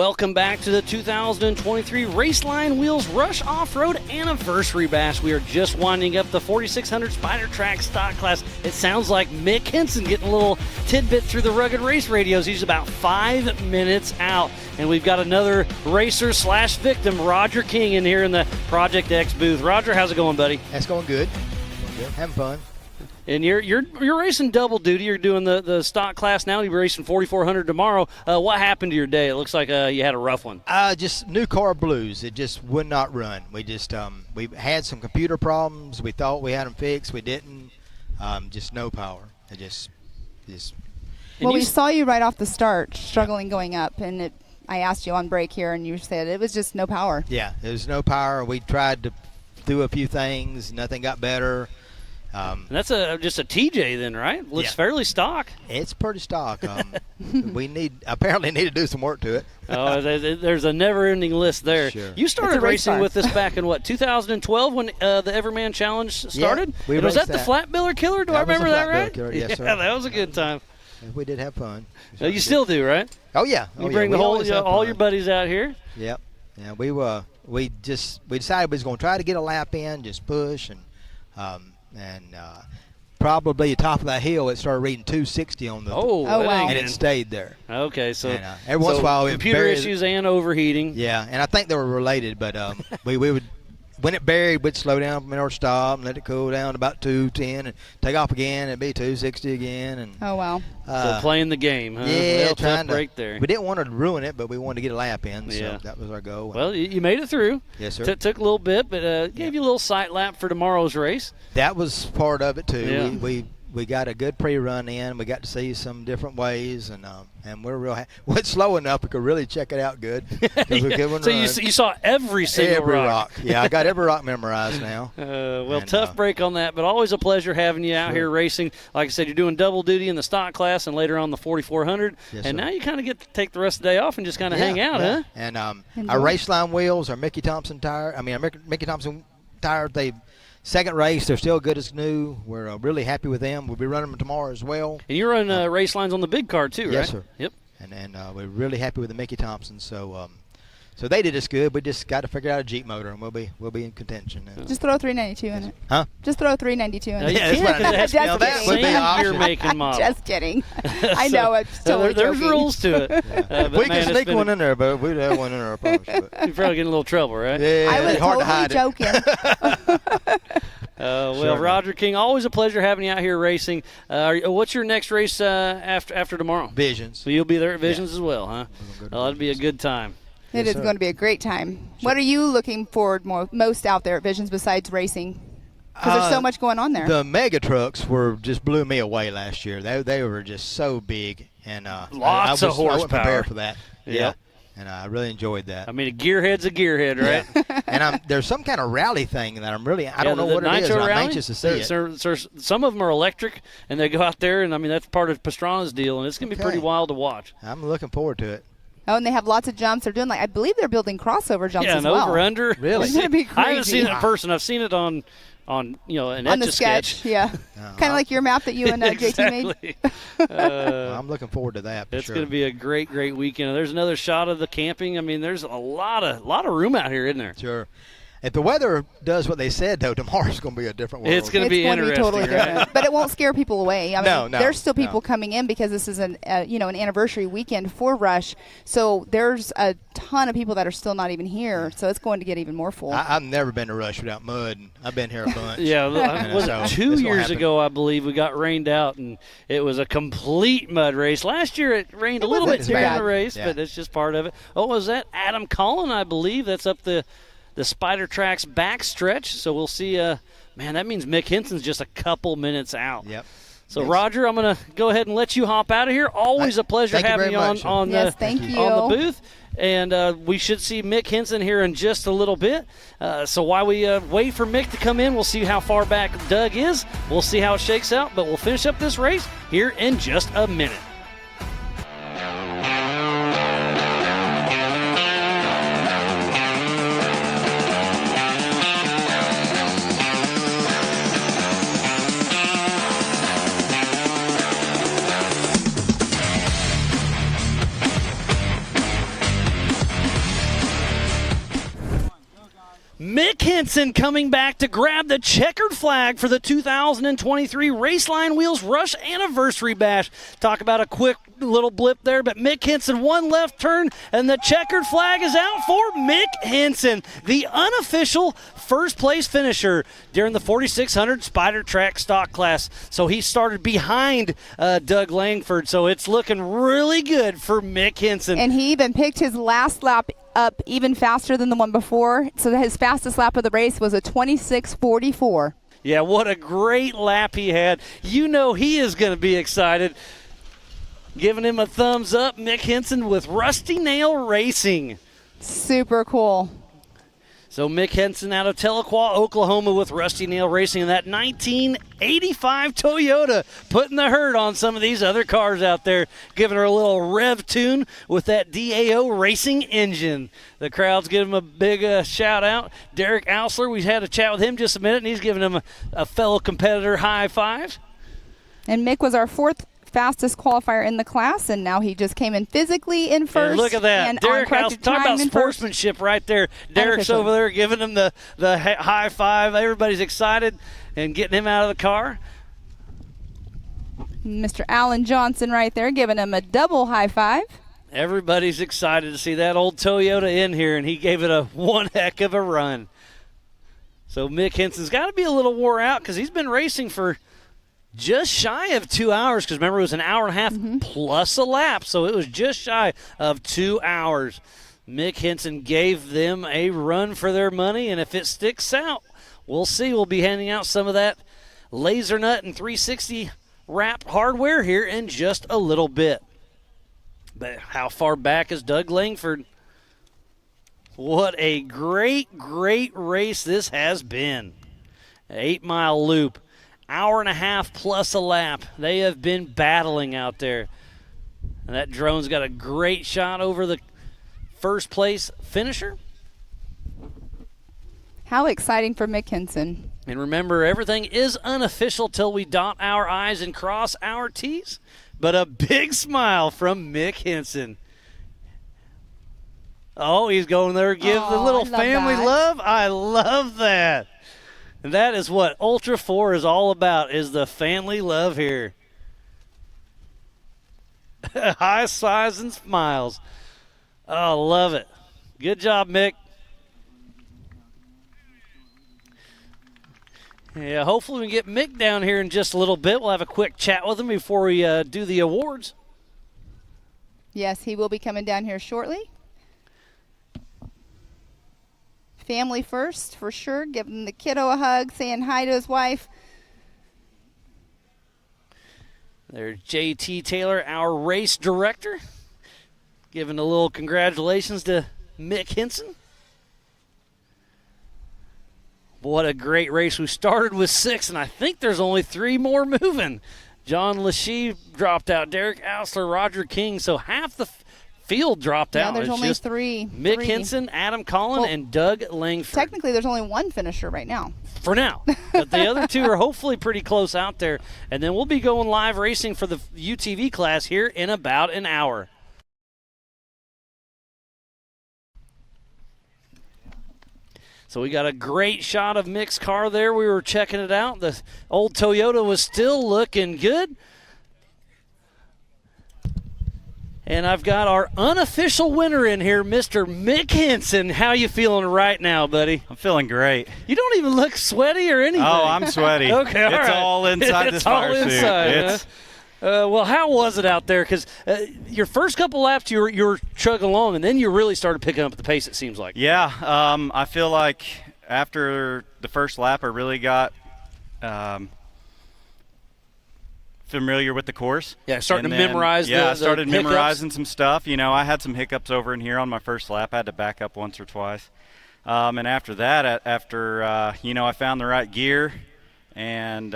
Welcome back to the 2023 Raceline Wheels Rush Off-Road Anniversary Bash. We are just winding up the 4600 Spider Track stock class. It sounds like Mick Henson getting a little tidbit through the Rugged Race radios. He's about 5 minutes out. And we've got another racer / victim, Roger King, in here in the Project X booth. Roger, how's it going, buddy? That's going good. Having fun. And you're racing double duty. You're doing the stock class now. You're racing 4400 tomorrow. What happened to your day? It looks like you had a rough one. Just new car blues. It just would not run. We just we had some computer problems. We thought we had them fixed. We didn't. Just no power. It just. Well, we saw you right off the start struggling going up, and I asked you on break here, and you said it was just no power. Yeah, there was no power. We tried to do a few things. Nothing got better. And that's just a TJ then, right? Looks fairly stock. It's pretty stock. We apparently need to do some work to it. Oh, there's a never-ending list there. Sure. You started racing with us back in, 2012 when the Everman Challenge started? Yeah, was that the Flat Biller Killer? Do I remember that right? Killer, yes, sir. Yeah, that was a good time. We did have fun. You still do, right? Oh, yeah. You bring all your buddies out here? Yep. Yeah, we decided we was going to try to get a lap in, just push, and probably the top of that hill, it started reading 260 on the. Oh wow! And it stayed there. Okay, so every once in a while, computer issues and overheating. Yeah, and I think they were related, but we would. When it buried, we'd slow down or stop and let it cool down to about 210 and take off again. It'd be 260 again. And oh wow! So playing the game, huh? Yeah, trying to break there. We didn't want to ruin it, but we wanted to get a lap in. So that was our goal. Well, you made it through. Yes, sir. Took a little bit, but gave you a little sight lap for tomorrow's race. That was part of it too. Yeah. We got a good pre-run in. We got to see some different ways, and we're real. Went slow enough we could really check it out good. So you saw every single rock. Yeah, I got every rock memorized now. Tough break on that, but always a pleasure having you out here racing. Like I said, you're doing double duty in the stock class and later on the 4400. Yes, and sir. now you kind of get to take the rest of the day off and just kind of hang out, huh? And our Raceline wheels, our Mickey Thompson tire. Our Mickey Thompson tire. Second race, they're still good as new. We're really happy with them. We'll be running them tomorrow as well. And you're on race lines on the big car too, right? Yes, sir. Yep. And we're really happy with the Mickey Thompson. So they did us good. We just got to figure out a Jeep motor, and we'll be in contention. Just throw 392 in it. Huh? Just throw 392 in it. Yeah, that's what I Just that would be an option. Making model. Just kidding. I know. I'm totally there's joking. rules to it. We can sneak one in there, but we'd have one in our promise. You're probably getting a little trouble, right? Yeah, I was it's hard to hide joking. Well, Roger King, always a pleasure having you out here racing. What's your next race after tomorrow? Visions. So you'll be there at Visions as well, huh? Well, that'll be a good time. It is going to be a great time. Sure. What are you looking forward most out there at Visions besides racing? Because there's so much going on there. The mega trucks just blew me away last year. They were just so big, and lots of horsepower. I wasn't prepared for that. Yeah. And I really enjoyed that. I mean, a gearhead's a gearhead, right? Yeah. And there's some kind of rally thing that I don't know what it is. I'm anxious to see it. Some of them are electric, and they go out there, and I mean that's part of Pastrana's deal, and it's going to be pretty wild to watch. I'm looking forward to it. Oh, and they have lots of jumps. They're doing I believe they're building crossover jumps as well. Yeah, over under. Really? It's going to be crazy. I haven't seen it in person. I've seen it on an Etch-a-Sketch. Yeah. Kind of like your map that you and JT made. I'm looking forward to that. It's going to be a great weekend. There's another shot of the camping. I mean, there's a lot of room out here, isn't there? Sure. If the weather does what they said, though, tomorrow's going to be a different world. It's going to be interesting, totally different. But it won't scare people away. I mean, no, there's still people coming in because this is an anniversary weekend for Rush. So there's a ton of people that are still not even here. So it's going to get even more full. I've never been to Rush without mud, and I've been here a bunch. Yeah, 2 years ago, I believe, we got rained out, and it was a complete mud race. Last year, it rained a little bit during the race, but it's just part of it. Oh, was that Adam Cullen, I believe? That's up the Spider Track's back stretch. So we'll see. Man, that means Mick Henson's just a couple minutes out. Yep. So, Roger, I'm going to go ahead and let you hop out of here. Always a pleasure having you on the booth. And we should see Mick Henson here in just a little bit. So while we wait for Mick to come in, we'll see how far back Doug is. We'll see how it shakes out. But we'll finish up this race here in just a minute. Mick Henson coming back to grab the checkered flag for the 2023 Raceline Wheels Rush Anniversary Bash. Talk about a quick little blip there, but Mick Henson, one left turn, and the checkered flag is out for Mick Henson, the unofficial first place finisher during the 4600 Spider Track stock class. So he started behind Doug Langford, so it's looking really good for Mick Henson. And he even picked his last lap up even faster than the one before. So his fastest lap of the race was a 26:44. Yeah, what a great lap he had. You know he is going to be excited. Giving him a thumbs up, Mick Henson with Rusty Nail Racing. Super cool. So Mick Henson out of Tahlequah, Oklahoma with Rusty Nail Racing, and that 1985 Toyota putting the hurt on some of these other cars out there, giving her a little rev tune with that DAO racing engine. The crowd's giving him a big shout out. Derek Osler, we had a chat with him just a minute, and he's giving him a fellow competitor high five. And Mick was our fourth fastest qualifier in the class, and now he just came in physically in first. And look at that. And Derek House, talk about sportsmanship right there. Derek's over there giving him the high five. Everybody's excited and getting him out of the car. Mr. Alan Johnson right there giving him a double high five. Everybody's excited to see that old Toyota in here, and he gave it one heck of a run. So Mick Henson's got to be a little wore out because he's been racing for just shy of 2 hours, because remember it was an hour and a half plus a lap, so it was just shy of 2 hours. Mick Henson gave them a run for their money, and if it sticks out, we'll see. We'll be handing out some of that laser nut and 360 wrap hardware here in just a little bit. But how far back is Doug Langford? What a great, great race this has been. An 8-mile loop. Hour and a half plus a lap. They have been battling out there. And that drone's got a great shot over the first place finisher. How exciting for Mick Henson. And remember, everything is unofficial till we dot our I's and cross our T's. But a big smile from Mick Henson. Oh, he's going there to give the little family love. I love that. And that is what Ultra 4 is all about, is the family love here. High size and smiles. Oh, love it. Good job, Mick. Yeah, hopefully we can get Mick down here in just a little bit. We'll have a quick chat with him before we do the awards. Yes, he will be coming down here shortly. Family first, for sure. Giving the kiddo a hug, saying hi to his wife. There's JT Taylor, our race director, giving a little congratulations to Mick Henson. What a great race. We started with 6, and I think there's only 3 more moving. John Lachey dropped out, Derek Osler, Roger King, so half the field dropped out. Yeah, there's it's only just 3. Mick Henson, Adam Collin, and Doug Langford. Technically, there's only 1 finisher right now. For now. But the other 2 are hopefully pretty close out there. And then we'll be going live racing for the UTV class here in about an hour. So we got a great shot of Mick's car there. We were checking it out. The old Toyota was still looking good. And I've got our unofficial winner in here, Mr. Mick Henson. How you feeling right now, buddy? I'm feeling great. You don't even look sweaty or anything. Oh, I'm sweaty. Okay, all it's right. all inside this fire suit. Inside, well, how was it out there? Because your first couple laps, you were chugging along, and then you really started picking up the pace, it seems like. Yeah, I feel like after the first lap, I really got familiar with the course. Yeah, starting to memorize I started memorizing some stuff. You know, I had some hiccups over in here on my first lap. I had to back up once or twice. And after that, I found the right gear and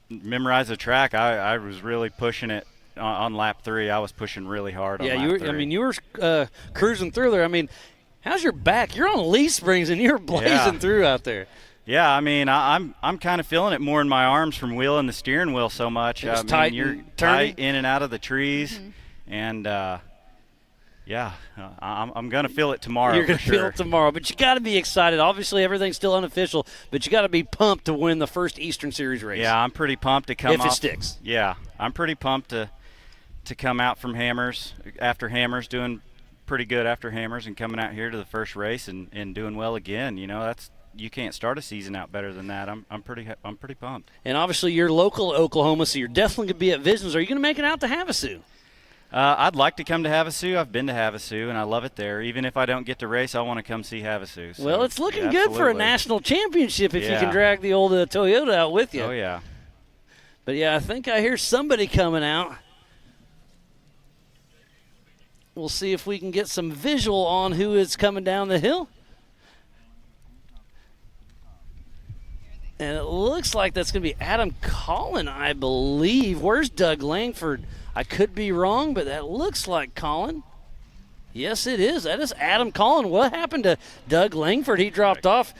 memorized the track, I was really pushing it on lap 3. I was pushing really hard on lap 3. I mean, you were cruising through there. I mean, how's your back? You're on leaf springs, and you're blazing through out there. Yeah, I mean, I'm kind of feeling it more in my arms from wheeling the steering wheel so much. It's tight. You're tight in and out of the trees, and Yeah, I'm going to feel it tomorrow. You're going to for sure. feel it tomorrow, but you got to be excited. Obviously, everything's still unofficial, but you got to be pumped to win the first Eastern Series race. Yeah, I'm pretty pumped to come if off. it sticks. Yeah, I'm pretty pumped to come out from Hammers, after Hammers, doing pretty good after Hammers, and coming out here to the first race and doing well again. You know, you can't start a season out better than that. I'm pretty pumped. And obviously, you're local to Oklahoma, so you're definitely going to be at Visions. Are you going to make it out to Havasu? I'd like to come to Havasu. I've been to Havasu, and I love it there. Even if I don't get to race, I want to come see Havasu. So, well, it's looking yeah, good for a absolutely. national championship if you Yeah. can drag the old Toyota out with you. Oh, yeah. But, yeah, I think I hear somebody coming out. We'll see if we can get some visual on who is coming down the hill. And it looks like that's going to be Adam Collin, I believe. Where's Doug Langford? I could be wrong, but that looks like Collin. Yes, it is. That is Adam Collin. What happened to Doug Langford? He dropped off.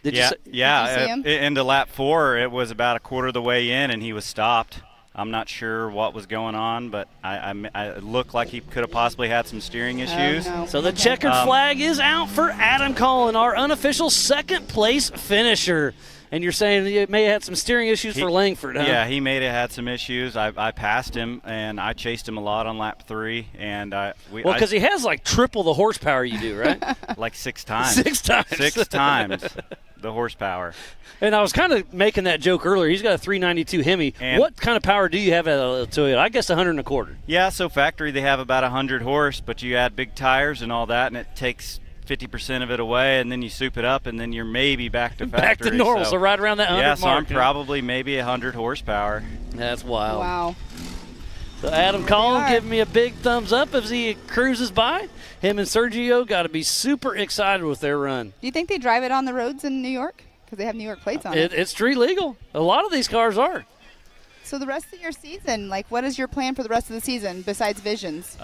Did you see him? Into lap 4, it was about a quarter of the way in, and he was stopped. I'm not sure what was going on, but it looked like he could have possibly had some steering issues. No. So the checkered flag is out for Adam Collin, our unofficial second-place finisher. And you're saying you may have had some steering issues for Langford, huh? Yeah, he may have had some issues. I passed him, and I chased him a lot on lap 3. And because he has like triple the horsepower you do, right? Like 6 times. 6 times. 6 times the horsepower. And I was kind of making that joke earlier. He's got a 392 Hemi. And what kind of power do you have at a Toyota? I guess 100 1/4. Yeah, so factory they have about 100 horse, but you add big tires and all that, and it takes 50% of it away, and then you soup it up, and then you're maybe back to factory. Back to normal, so right around that 100 mark. Yeah, so I'm mark. probably maybe 100 horsepower. That's wild. Wow. So Adam Collin giving me a big thumbs up as he cruises by. Him and Sergio got to be super excited with their run. Do you think they drive it on the roads in New York? Because they have New York plates on it. It's street legal. A lot of these cars are. So the rest of your season, like, what is your plan for the rest of the season besides Visions?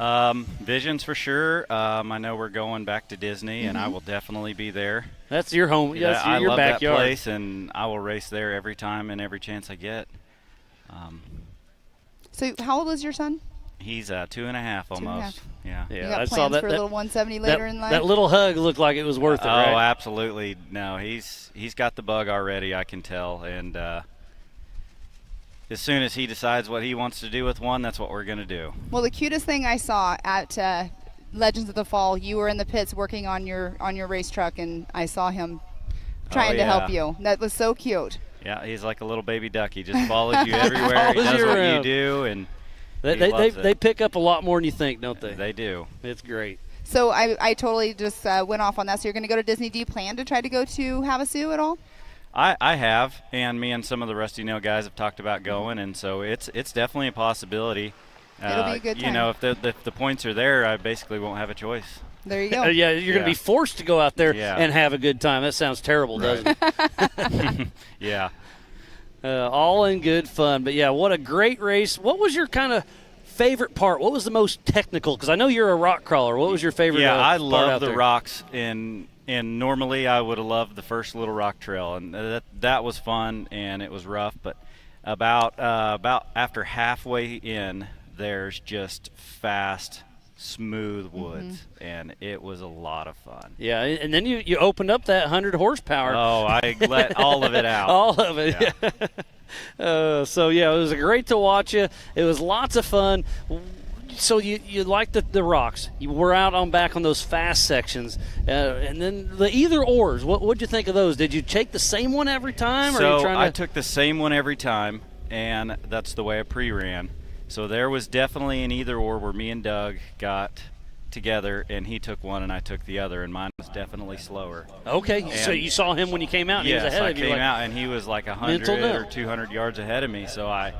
Visions for sure. I know we're going back to Disney, and I will definitely be there. That's your home. Yeah, That's I your love backyard. that place, and I will race there every time and every chance I get. So how old is your son? He's 2.5 almost. Yeah. You got plans for a little 170 later in life? That little hug looked like it was worth it, right? Oh, absolutely. No, he's got the bug already, I can tell. And as soon as he decides what he wants to do with one, that's what we're going to do. Well, the cutest thing I saw at Legends of the Fall, you were in the pits working on your race truck, and I saw him trying to help you. That was so cute. Yeah, he's like a little baby duck. He just follows you everywhere. He does what you do, and they pick up a lot more than you think, don't they? They do. It's great. So I totally just went off on that. So you're going to go to Disney. Do you plan to try to go to Havasu at all? I have, and me and some of the Rusty Nail guys have talked about going, and so it's definitely a possibility. It'll be a good time. You know, if the points are there, I basically won't have a choice. There you go. Yeah, you're going to be forced to go out there and have a good time. That sounds terrible, doesn't it? Yeah. All in good fun. But, yeah, what a great race. What was your kind of favorite part? What was the most technical? Because I know you're a rock crawler. What was your favorite Yeah, I part love out the there? rocks, and normally I would have loved the first little rock trail, and that was fun, and it was rough. But about after halfway in, there's just fast, smooth woods, and it was a lot of fun. Yeah, and then you opened up that 100 horsepower. Oh, I let all of it out. All of it. Yeah. So, yeah, it was great to watch you. It was lots of fun. So you liked the rocks. You were out back on those fast sections. And then the either ors, what'd you think of those? Did you take the same one every time? So or are you trying to... I took the same one every time, and that's the way I pre-ran. So there was definitely an either or where me and Doug got together, and he took one and I took the other, and mine was definitely slower. Okay, and so you saw him when you came out, and he was ahead of you. Yes, I came out, and he was like 100 or 200 yards ahead of me, so I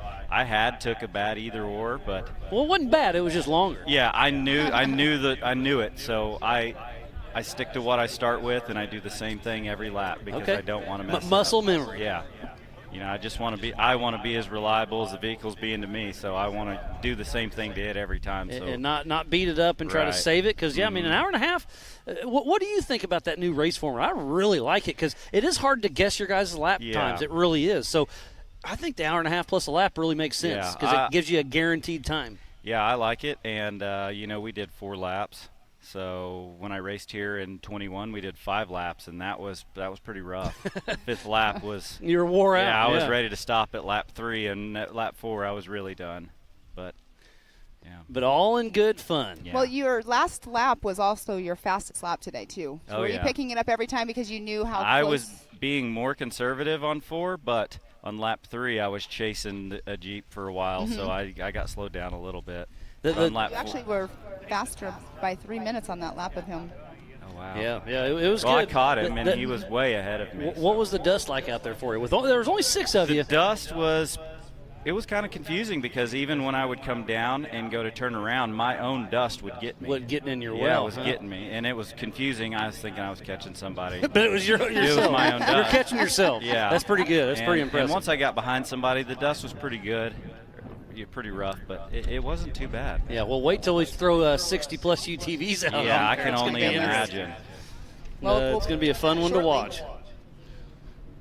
took a bad either or, but... Well, it wasn't bad, it was just longer. Yeah, I knew it, so I stick to what I start with, and I do the same thing every lap because I don't want to mess it up. Muscle memory. Yeah. You know, I want to be as reliable as the vehicle's being to me, so I want to do the same thing to it every time. So. And not beat it up and try to save it, because, I mean, an hour and a half, what do you think about that new race format? I really like it, because it is hard to guess your guys' lap times. It really is. So I think the hour and a half plus a lap really makes sense, because it gives you a guaranteed time. Yeah, I like it, and we did 4 laps. So when I raced here in 21, we did 5 laps, and that was pretty rough. The 5th lap was. You were wore out. Yeah, I was ready to stop at lap 3, and at lap 4, I was really done. But yeah. But all in good fun. Yeah. Well, your last lap was also your fastest lap today too. So were you picking it up every time because you knew how? I was being more conservative on 4, but on lap 3, I was chasing a Jeep for a while, so I got slowed down a little bit. You actually were faster by 3 minutes on that lap of him. Oh, wow. Yeah, it was well, good. I caught him, and he was way ahead of me. What was the dust like out there for you? There was only 6 of you. The dust was kind of confusing because even when I would come down and go to turn around, my own dust would get me. Getting in your well. Yeah, it was getting me, and it was confusing. I was thinking I was catching somebody. But it was yourself. It was my own dust. You're catching yourself. Yeah. That's pretty good. That's pretty impressive. And once I got behind somebody, the dust was pretty good. Pretty rough, but it wasn't too bad. Yeah, well, wait till we throw 60-plus UTVs out. Yeah, I can only imagine. Well, it's going to be a fun one to watch.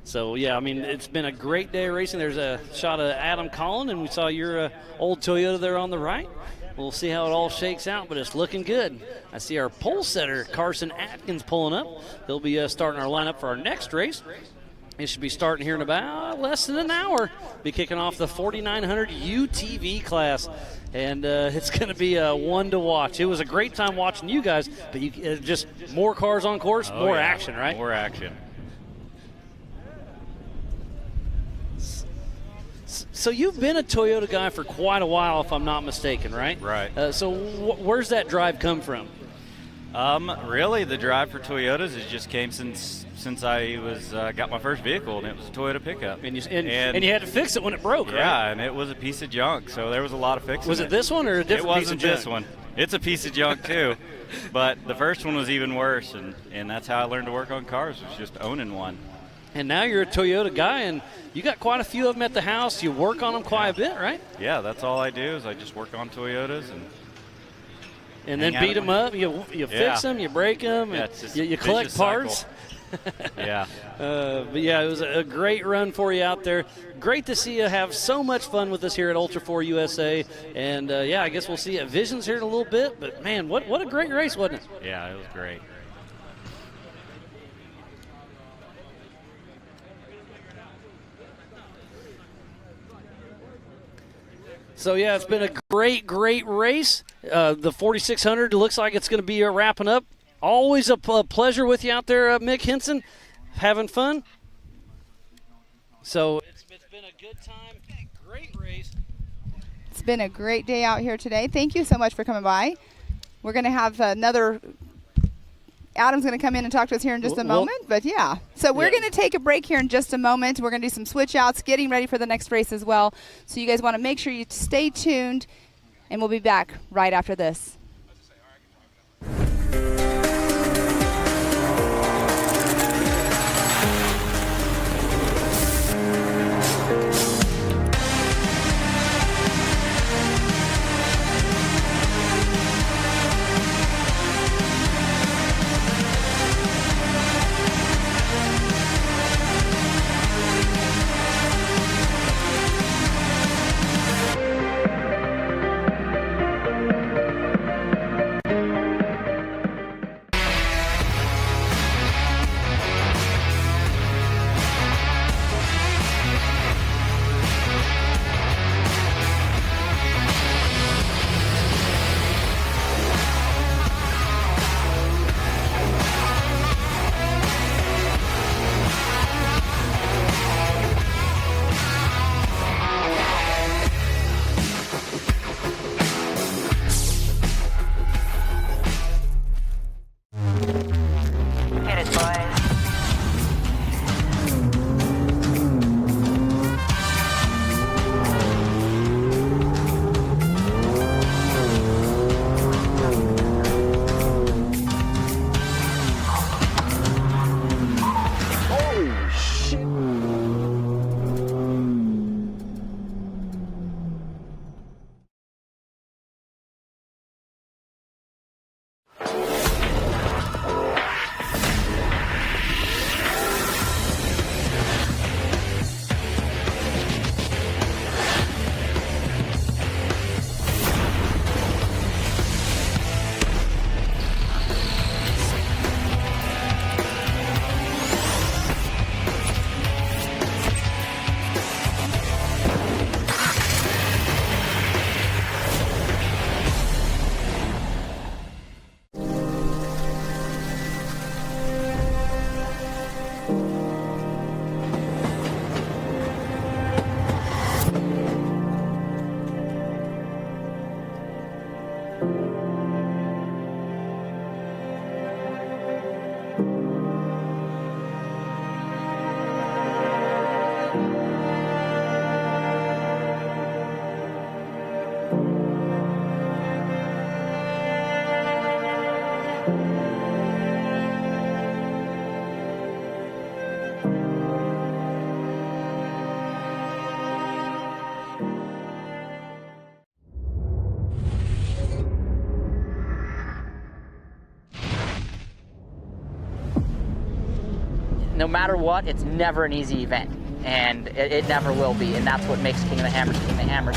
So, yeah, I mean, it's been a great day of racing. There's a shot of Adam Collin, and we saw your old Toyota there on the right. We'll see how it all shakes out, but it's looking good. I see our pole setter, Carson Atkins, pulling up. He'll be starting our lineup for our next race. It should be starting here in about less than an hour. Be kicking off the 4900 UTV class, and it's going to be one to watch. It was a great time watching you guys, but just more cars on course, more action, right? More action. So you've been a Toyota guy for quite a while, if I'm not mistaken, right? Right. So where's that drive come from? Really, the drive for Toyotas just came since I got my first vehicle, and it was a Toyota pickup. And you had to fix it when it broke, right? Yeah, and it was a piece of junk, so there was a lot of fixing. Was it this one or a different piece of junk? It wasn't this one. It's a piece of junk too, but the first one was even worse, and that's how I learned to work on cars, was just owning one. And now you're a Toyota guy, and you got quite a few of them at the house. You work on them quite a bit, right? Yeah, that's all I do is I just work on Toyotas and then beat them up. You fix them, you break them, yeah, you collect parts. Yeah. But yeah, it was a great run for you out there. Great to see you have so much fun with us here at Ultra 4 USA. And I guess we'll see you at Visions here in a little bit. But man, what a great race, wasn't it? Yeah, it was great. So, yeah, it's been a great race. The 4600 looks like it's going to be wrapping up. Always a pleasure with you out there, Mick Henson, having fun. So it's been a good time, great race. It's been a great day out here today. Thank you so much for coming by. We're going to have another – Adam's going to come in and talk to us here in just a moment. But, yeah. So we're going to take a break here in just a moment. We're going to do some switch outs, getting ready for the next race as well. So you guys want to make sure you stay tuned, and we'll be back right after this. no matter what, it's never an easy event, and it never will be, and that's what makes King of the Hammers King of the Hammers.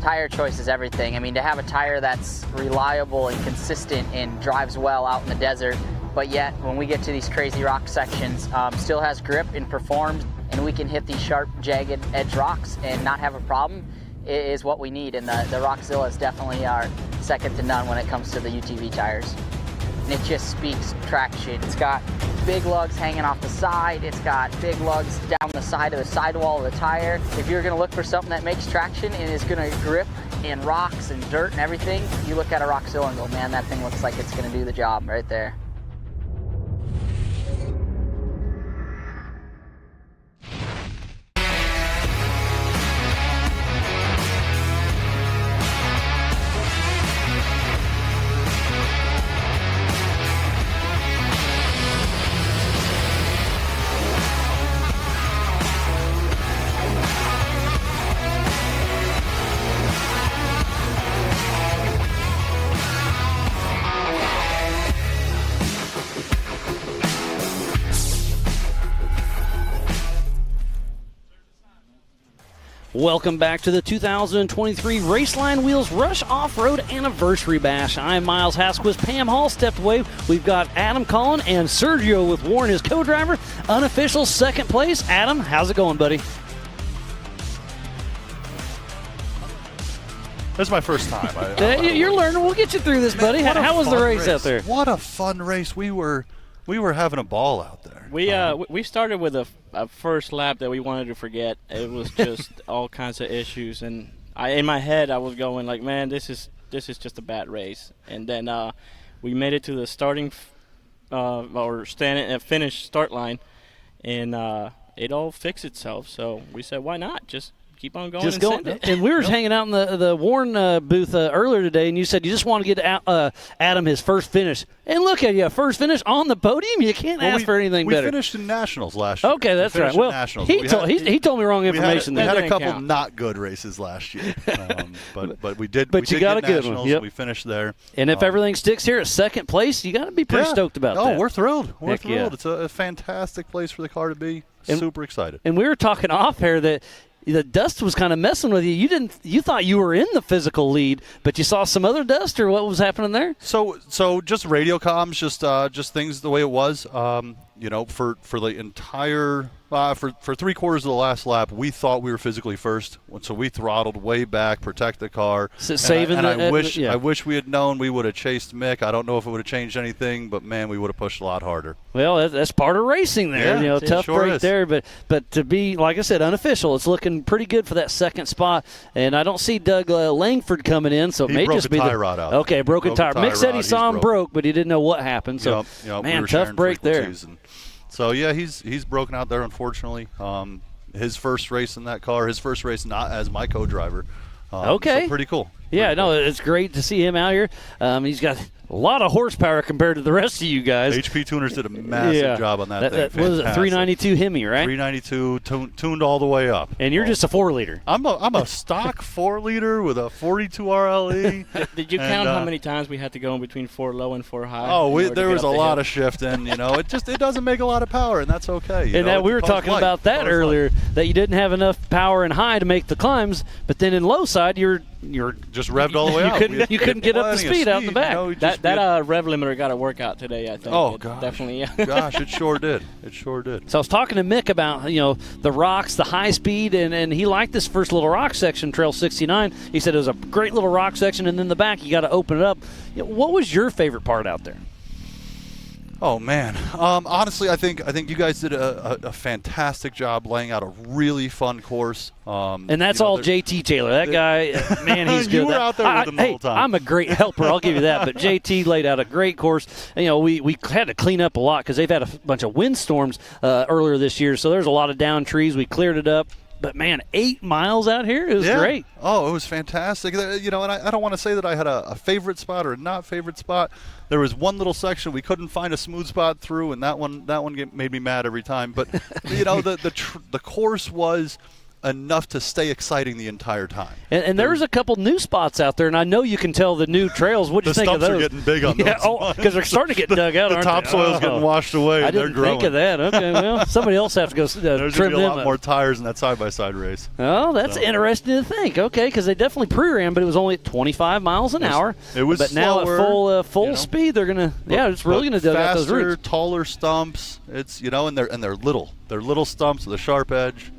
Tire choice is everything. I mean, to have a tire that's reliable and consistent and drives well out in the desert, but yet when we get to these crazy rock sections, still has grip and performs, and we can hit these sharp, jagged edge rocks and not have a problem, is what we need. And the Rockzilla's definitely are second to none when it comes to the UTV tires. And it just speaks traction. It's got big lugs hanging off the side. It's got big lugs down the side of the sidewall of the tire. If you're gonna look for something that makes traction and is gonna grip in rocks and dirt and everything, you look at a Rockzilla and go, man, that thing looks like it's gonna do the job right there. Welcome back to the 2023 Raceline Wheels Rush Off-Road Anniversary Bash. I'm Miles Hasquist. Pam Hall stepped away. We've got Adam Collin and Sergio with Warren, his co-driver. Unofficial second place. Adam, how's it going, buddy? This is my first time. You're learning. We'll get you through this, buddy. How was the race out there? What a fun race. We were having a ball out there. We started with a first lap that we wanted to forget. It was just all kinds of issues, and in my head I was going like, man, this is just a bad race. And then we made it to the starting finish start line, and it all fixed itself. So we said, why not just keep on going and send it. And we were hanging out in the Warren booth earlier today, and you said you just want to get Adam his first finish. And look at you, first finish on the podium. You can't ask for anything better. We finished in Nationals last year. Okay, that's right. Well, he told me wrong information. We had a couple not good races last year, but we did. But you got a good one. Yep. We finished there. And if everything sticks here at second place, you got to be pretty stoked about that. Oh, we're thrilled. We're Heck thrilled. Yeah. It's a fantastic place for the car to be. Super excited. And we were talking off here that the dust was kind of messing with you. You thought you were in the physical lead, but you saw some other dust, or what was happening there? So just radio comms, just things the way it was. For the entire for 3/4 of the last lap, we thought we were physically first, so we throttled way back, protect the car. I wish we had known. We would have chased Mick. I don't know if it would have changed anything, but man, we would have pushed a lot harder. Well, that's part of racing there. Yeah, tough sure break is. there, but to be, like I said, unofficial, it's looking pretty good for that second spot. And I don't see Doug Langford coming in, so it may just be tie rod out. Okay, broken tire. Mick said he saw him broke, but he didn't know what happened. So man, tough break there. So yeah, he's broken out there, unfortunately. His first race in that car, his first race not as my co-driver. Okay, so pretty cool. It's great to see him out here. He's got a lot of horsepower compared to the rest of you guys. HP Tuners did a massive job on that thing. What was it, 392 Hemi, right? 392 tuned all the way up. And you're just a 4-liter. I'm a stock 4-liter with a 42 RLE. Did you count how many times we had to go in between 4 low and 4 high? Oh, there was a lot of shifting. It doesn't make a lot of power, and that's okay. And we were talking about that earlier, that you didn't have enough power in high to make the climbs, but then in low side you're just revved all the way out. You couldn't get up to speed out in the back. That rev limiter got to work out today, I think. Oh, gosh. Definitely. Gosh, it sure did. So I was talking to Mick about, the rocks, the high speed, and he liked this first little rock section, Trail 69. He said it was a great little rock section, and then the back, you got to open it up. What was your favorite part out there? Oh man, honestly, I think you guys did a fantastic job laying out a really fun course. And that's all JT Taylor. That guy, man, he's good. You were out there with him the whole time. I'm a great helper. I'll give you that. But JT laid out a great course. And, we had to clean up a lot because they've had a bunch of windstorms earlier this year. So there's a lot of down trees. We cleared it up. But, man, 8 miles out here, it was great. Oh, it was fantastic. And I don't want to say that I had a favorite spot or a not favorite spot. There was one little section we couldn't find a smooth spot through, and that one made me mad every time. But, the course was enough to stay exciting the entire time. And there's a couple new spots out there, and I know you can tell the new trails. What do you think of those? The stumps are getting big on those. Oh, because they're starting to get dug out, aren't they? The topsoil's getting washed away, and they're growing. I didn't think of that. Okay, well, somebody else has to go There's trim going to be them a lot up. more tires in that side-by-side race. Oh, that's interesting to think. Okay, because they definitely pre-ran, but it was only at 25 miles an hour. It was But now at full speed, they're going to, it's really going to dug out those roots. Faster, taller stumps. It's, and they're little. They're little stumps with a sharp edge.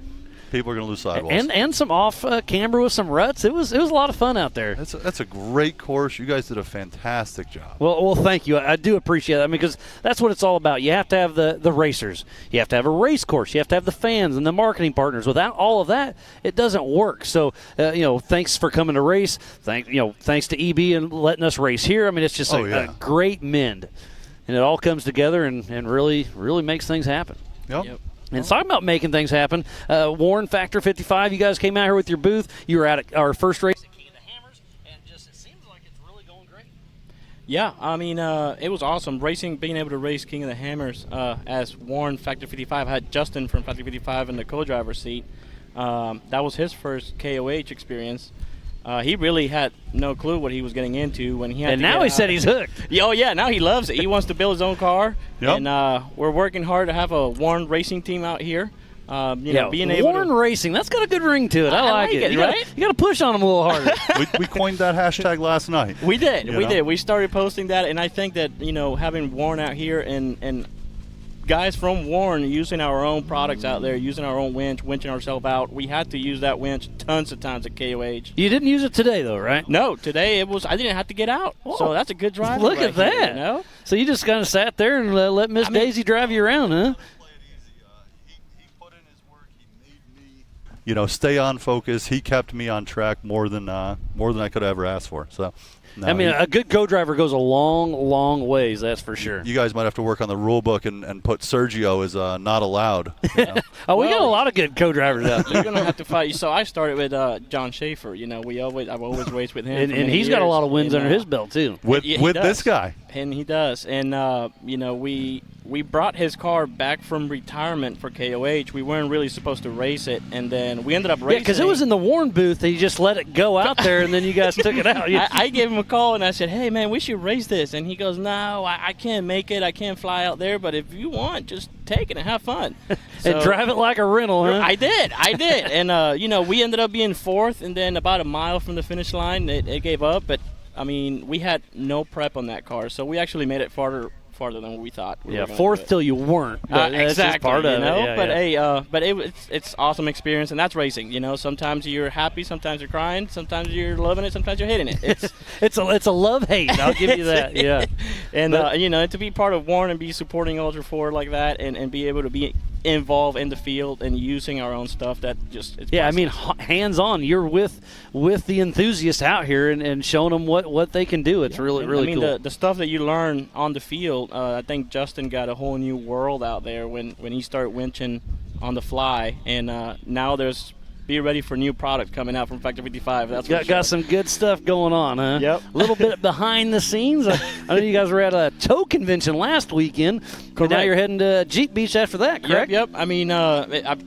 People are going to lose sidewalls. And some off camber with some ruts. It was a lot of fun out there. That's a great course. You guys did a fantastic job. Well, thank you. I do appreciate that because that's what it's all about. You have to have the racers. You have to have a race course. You have to have the fans and the marketing partners. Without all of that, it doesn't work. So, thanks for coming to race. Thanks to EB and letting us race here. I mean, it's just a great mend. And it all comes together and really, really makes things happen. Yep. And talking about making things happen, Warren Factor 55, you guys came out here with your booth. You were at our first race at King of the Hammers, and it seems like it's really going great. Yeah, I mean, it was awesome being able to race King of the Hammers as Warren Factor 55. I had Justin from Factor 55 in the co-driver's seat. That was his first KOH experience. He really had no clue what he was getting into when he had. And now he said he's hooked. Oh yeah, now he loves it. He wants to build his own car, yep. And we're working hard to have a Warren racing team out here. Being able Warren Racing, that's got a good ring to it. I like it. Right? You got to push on him a little harder. we coined that hashtag last night. We did. We started posting that, and I think that having Warren out here and guys from Warren using our own products out there, using our own winch, winching ourselves out. We had to use that winch tons of times at KOH. You didn't use it today, though, right? No, today I didn't have to get out. Whoa. So that's a good drive. Look at that. Here, So you just kind of sat there and let Miss Daisy drive you around, huh? He put in his work. He made me, stay on focus. He kept me on track more than I could ever ask for. So. No, a good co-driver goes a long, long ways, that's for sure. You guys might have to work on the rule book and put Sergio as not allowed. We got a lot of good co-drivers out there. You're going to have to fight. So I started with John Schaefer. I've always raced with him. And he's got a lot of wins under his belt, too. With this guy. And he does. And, we brought his car back from retirement for KOH. We weren't really supposed to race it, and then we ended up racing. Yeah, because it was in the Warren booth. He just let it go out there, and then you guys took it out. I gave him a call, and I said, hey, man, we should race this. And he goes, no, I can't make it. I can't fly out there, but if you want, just take it and have fun. And drive it like a rental, huh? I did. And, we ended up being fourth, and then about a mile from the finish line, it gave up. But, we had no prep on that car, so we actually made it farther than we thought. Fourth till you weren't. Exactly. Part of it. But it's awesome experience, and that's racing. Sometimes you're happy, sometimes you're crying, sometimes you're loving it, sometimes you're hating it. It's a love hate. I'll give you that. Yeah. And to be part of Warren and be supporting Ultra 4 like that, and be able to be involved in the field and using our own stuff, that just it's priceless. Hands on. You're with the enthusiasts out here and showing them what they can do. It's really cool. The stuff that you learn on the field. I think Justin got a whole new world out there when he started winching on the fly, and now be ready for new products coming out from Factor 55. That's got some good stuff going on, huh? Yep. A little bit behind the scenes. I know you guys were at a tow convention last weekend. Correct. Now you're heading to Jeep Beach after that, correct? Yep.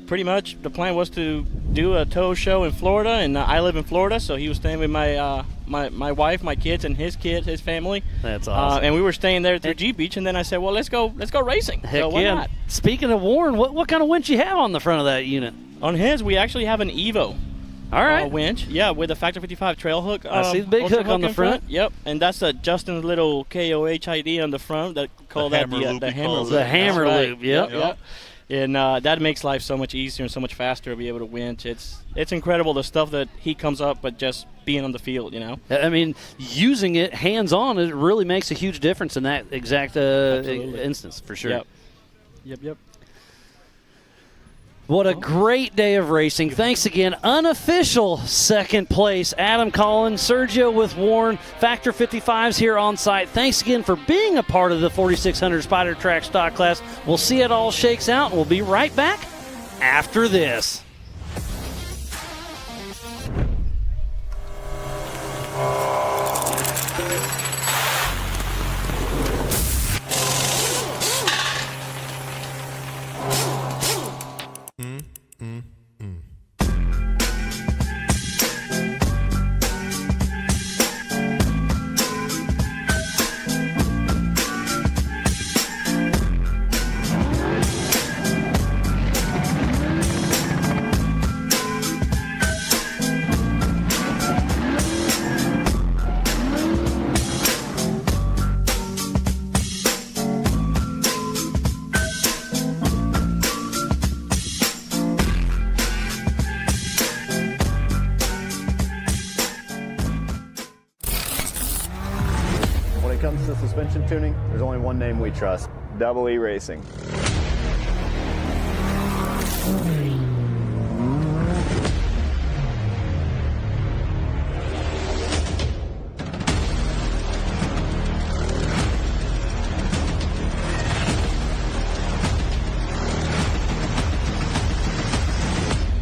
Pretty much the plan was to do a tow show in Florida, and I live in Florida, so he was staying with my wife, my kids, and his family. That's awesome. And we were staying there through Jeep Beach, and then I said, well, let's go racing. Heck so why not? Speaking of Warren, what kind of winch you have on the front of that unit? On his, we actually have an Evo. All right. Winch, with a Factor 55 trail hook. I see the big hook on the front. Yep, and that's Justin's little KOH ID on the front. That call that the hammer loop. The hammer loop. Yep. And that makes life so much easier and so much faster to be able to winch. It's incredible the stuff that he comes up, but just being on the field, using it hands on, it really makes a huge difference in that exact instance for sure. Yep. What a great day of racing. Thanks again. Unofficial second place, Adam Collins, Sergio with Warren, Factor 55s here on site. Thanks again for being a part of the 4600 Spider Track stock class. We'll see it all shakes out, and we'll be right back after this. comes to suspension tuning, there's only one name we trust. Double E Racing.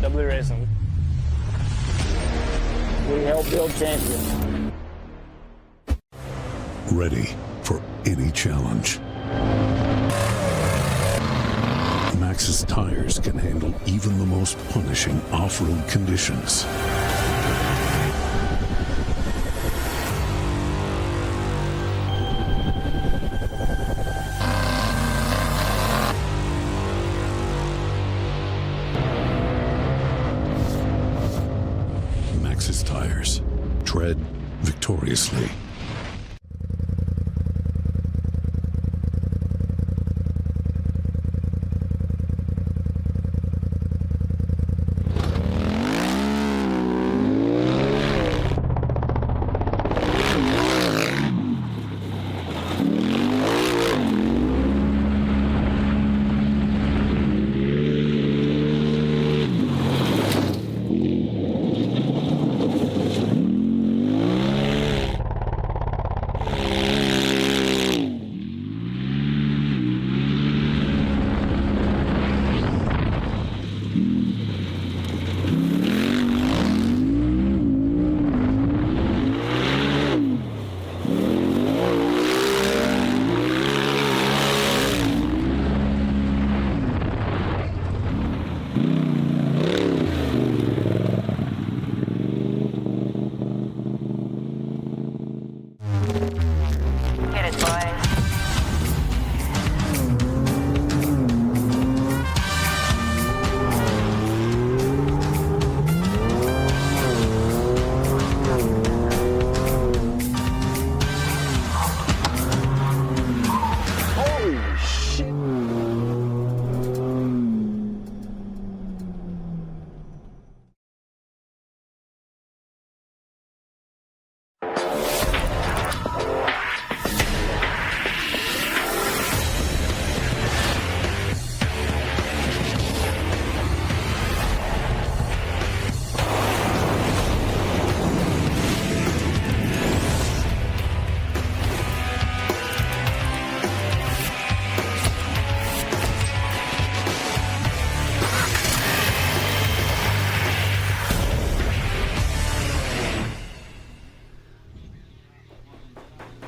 Double Racing. We help build champions. Ready for any challenge. Maxxis tires can handle even the most punishing off-road conditions. Maxxis tires. Tread victoriously.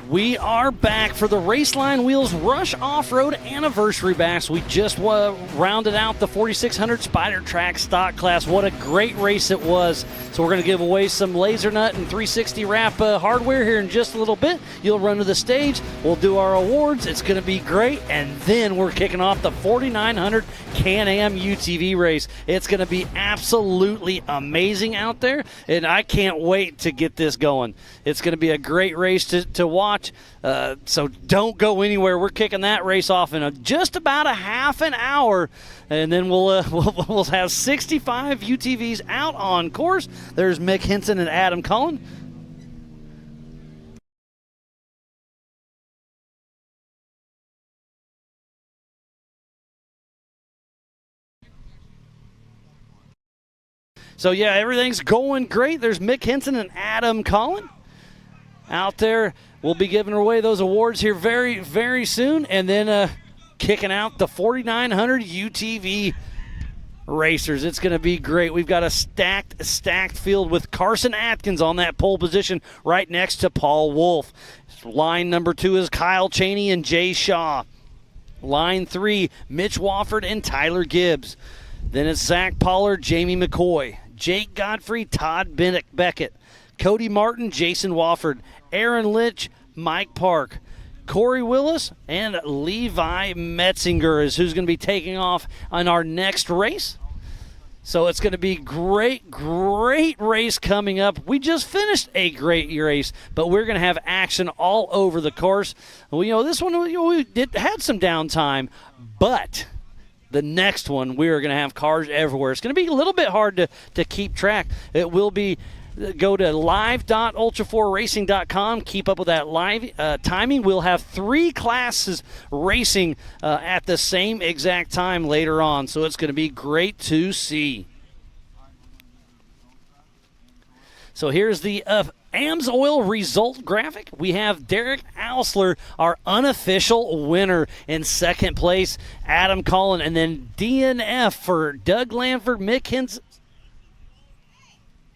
We are back for the Raceline Wheels Rush Off-Road Anniversary Bash. We just rounded out the 4600 Spider Track stock class. What a great race it was. So we're going to give away some laser nut and 360 wrap hardware here in just a little bit. You'll run to the stage. We'll do our awards. It's going to be great. And then we're kicking off the 4900 Can-Am UTV race. It's going to be absolutely amazing out there. And I can't wait to get this going. It's going to be a great race to watch. So don't go anywhere. We're kicking that race off in just about a half an hour, and then we'll have 65 UTVs out on course. There's Mick Henson and Adam Cullen. So yeah, everything's going great. There's Mick Henson and Adam Cullen out there. We'll be giving away those awards here very, very soon, and then kicking out the 4900 UTV racers. It's going to be great. We've got a stacked field with Carson Atkins on that pole position right next to Paul Wolf. Line number 2 is Kyle Cheney and Jay Shaw. Line 3, Mitch Wofford and Tyler Gibbs. Then it's Zach Pollard, Jamie McCoy, Jake Godfrey, Todd Beckett, Cody Martin, Jason Wofford, Aaron Litch, Mike Park, Corey Willis, and Levi Metzinger is who's going to be taking off on our next race. So it's going to be great race coming up. We just finished a great race, but we're going to have action all over the course. Well, this one we had some downtime, but the next one we are going to have cars everywhere. It's going to be a little bit hard to keep track. It will be Go to live.ultra4racing.com. Keep up with that live timing. We'll have 3 classes racing at the same exact time later on, so it's going to be great to see. So here's the AMSOIL result graphic. We have Derek Osler, our unofficial winner, in second place. Adam Collin, and then DNF for Doug Lanford, Mick Henson.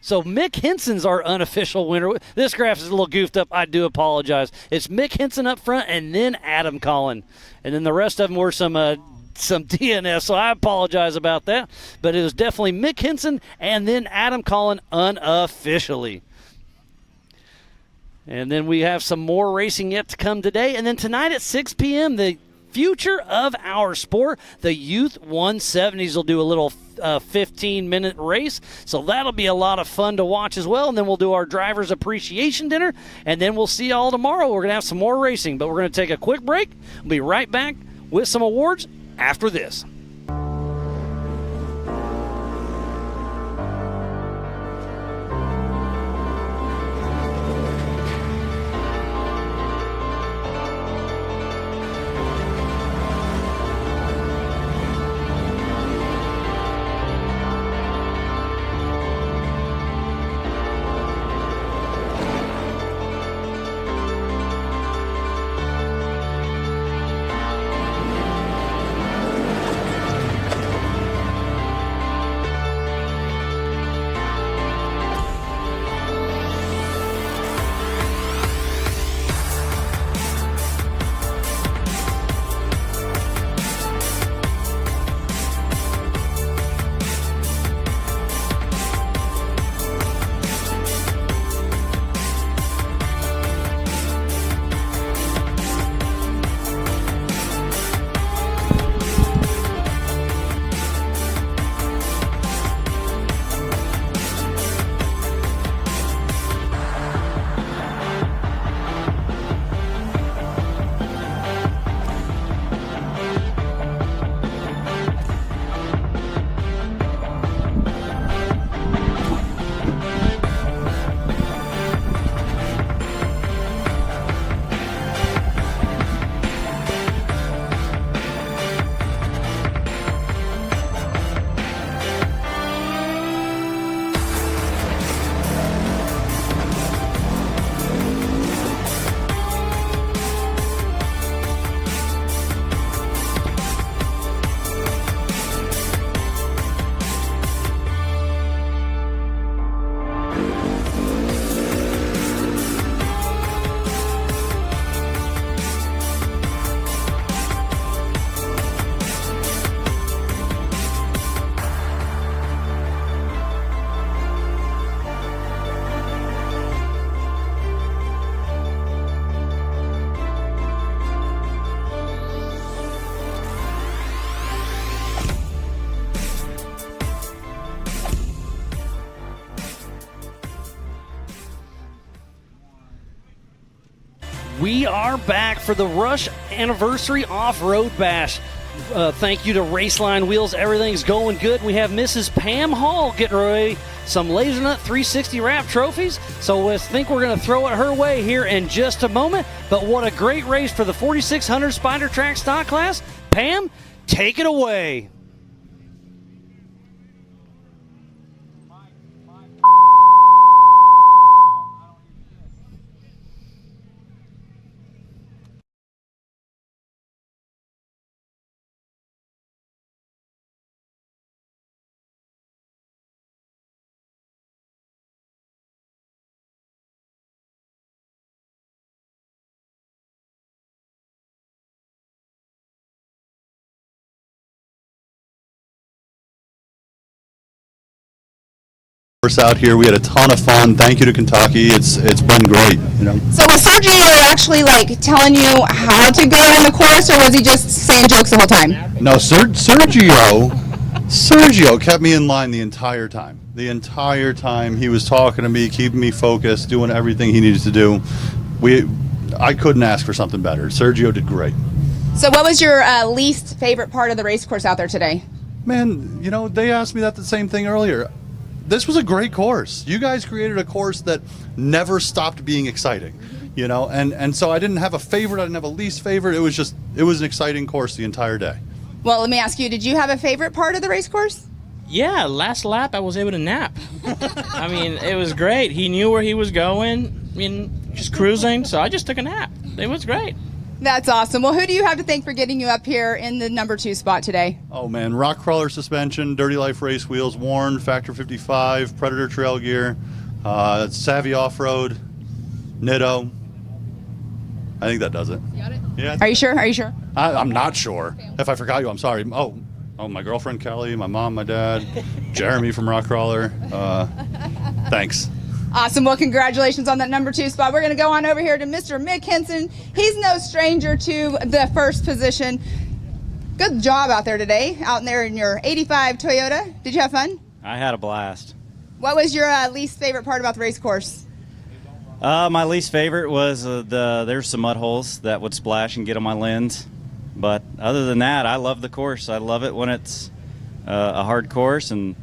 So Mick Henson's our unofficial winner. This graph is a little goofed up. I do apologize. It's Mick Henson up front and then Adam Collin. And then the rest of them were some DNF, so I apologize about that. But it was definitely Mick Henson and then Adam Collin unofficially. And then we have some more racing yet to come today. And then tonight at 6 p.m., the future of our sport, the Youth 170s will do a little 15-minute race. So that'll be a lot of fun to watch as well. And then we'll do our driver's appreciation dinner. And then we'll see you all tomorrow. We're going to have some more racing. But we're going to take a quick break. We'll be right back with some awards after this. We are back for the Rush Anniversary Off-Road Bash. Thank you to Raceline Wheels. Everything's going good. We have Mrs. Pam Hall getting ready some Laser Nut 360 Wrap trophies. So I think we're going to throw it her way here in just a moment. But what a great race for the 4600 Spider Track stock class. Pam, take it away. Out here, we had a ton of fun. Thank you to Kentucky. It's been great. You know. So was Sergio actually like telling you how to go in the course, or was he just saying jokes the whole time? No, Sergio kept me in line the entire time. The entire time he was talking to me, keeping me focused, doing everything he needed to do. I couldn't ask for something better. Sergio did great. So what was your least favorite part of the race course out there today? Man, you know, they asked me that the same thing earlier. this was a great course. You guys created a course that never stopped being exciting, and so I didn't have a favorite. I didn't have a least favorite. It was an exciting course the entire day. Well, let me ask you, did you have a favorite part of the race course? Yeah, last lap I was able to nap. I mean, it was great. He knew where he was going, just cruising, so I just took a nap. It was great. That's awesome. Well, who do you have to thank for getting you up here in the number 2 spot today? Oh man, Rock Crawler suspension, Dirty Life race wheels, Warn, Factor 55, Predator trail gear, Savvy Off-Road, Nitto. I think that does it. You got it? Yeah. Are you sure? I'm not sure. If I forgot you, I'm sorry. Oh, my girlfriend Kelly, my mom, my dad, Jeremy from Rock Crawler. Thanks. Awesome. Well, congratulations on that number 2 spot. We're going to go on over here to Mr. Mick Henson. He's no stranger to the first position. Good job out there today, out there in your 85 Toyota. Did you have fun? I had a blast. What was your least favorite part about the race course? My least favorite was there's some mud holes that would splash and get on my lens. But other than that, I love the course. I love it when it's a hard course, and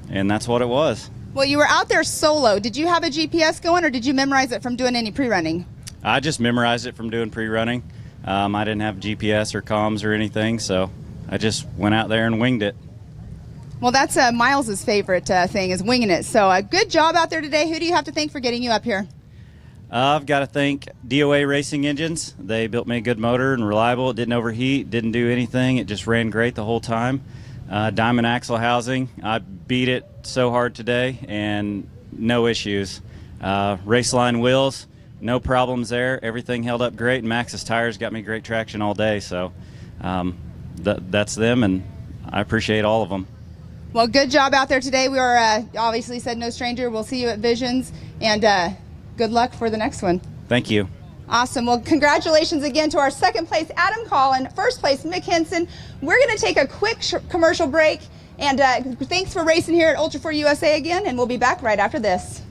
that's what it was. Well, you were out there solo. Did you have a GPS going, or did you memorize it from doing any pre-running? I just memorized it from doing pre-running. I didn't have GPS or comms or anything, so I just went out there and winged it. Well, that's Miles's favorite thing, is winging it. So good job out there today. Who do you have to thank for getting you up here? I've got to thank DOA Racing Engines. They built me a good motor and reliable. It didn't overheat, didn't do anything. It just ran great the whole time. Diamond Axle Housing. I beat it so hard today and no issues. Raceline wheels, no problems there. Everything held up great. And Maxxis tires got me great traction all day. So that's them, and I appreciate all of them. Well, good job out there today. We are obviously said no stranger. We'll see you at Visions, and good luck for the next one. Thank you. Awesome. Well, congratulations again to our second place, Adam Collin, first place, Mick Henson. We're going to take a quick commercial break, and thanks for racing here at Ultra 4 USA again, and we'll be back right after this.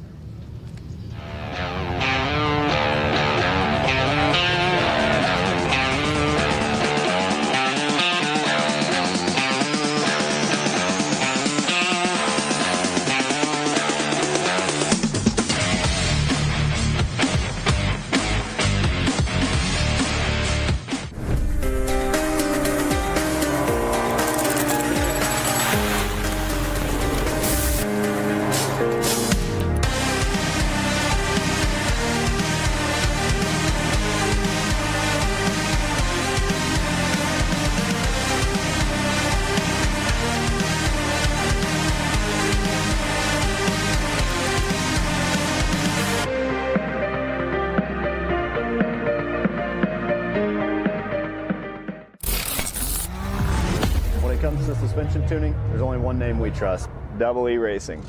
When it comes to suspension tuning, there's only one name we trust: Double E Racing.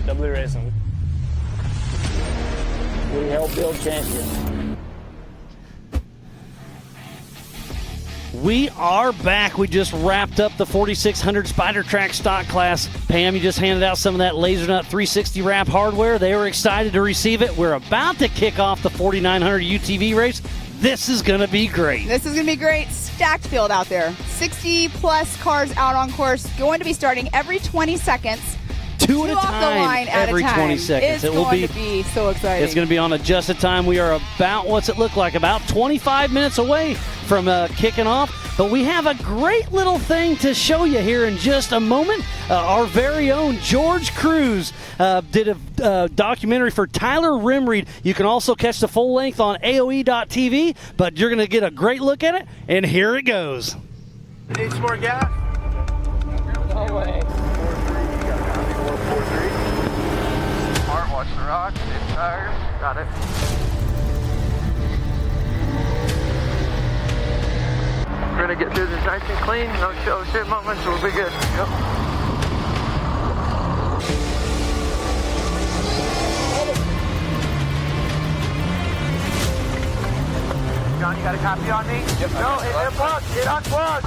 Double E Racing. We help build champions. We are back. We just wrapped up the 4600 Spider Track stock class. Pam, you just handed out some of that Laser Nut 360 wrap hardware. They were excited to receive it. We're about to kick off the 4900 UTV race. This is going to be great. This is going to be great. Stacked field out there. 60 plus cars out on course. Going to be starting every 20 seconds. Two at a off time, the line every at a time. 20 seconds. It's going to be so exciting. It's going to be on adjusted time. We are about, what's it look like, about 25 minutes away from kicking off. But we have a great little thing to show you here in just a moment. Our very own George Cruz did a documentary for Tyler Remery. You can also catch the full length on AOE.tv, but you're going to get a great look at it, and here it goes. Need some more gas? No way. Smart, watch the rocks, hit tires. Got it. We're gonna get through this nice and clean, no show shit moments, we'll be good. Go. John, you got a copy on me? Yep. No, hit plug, get on plug.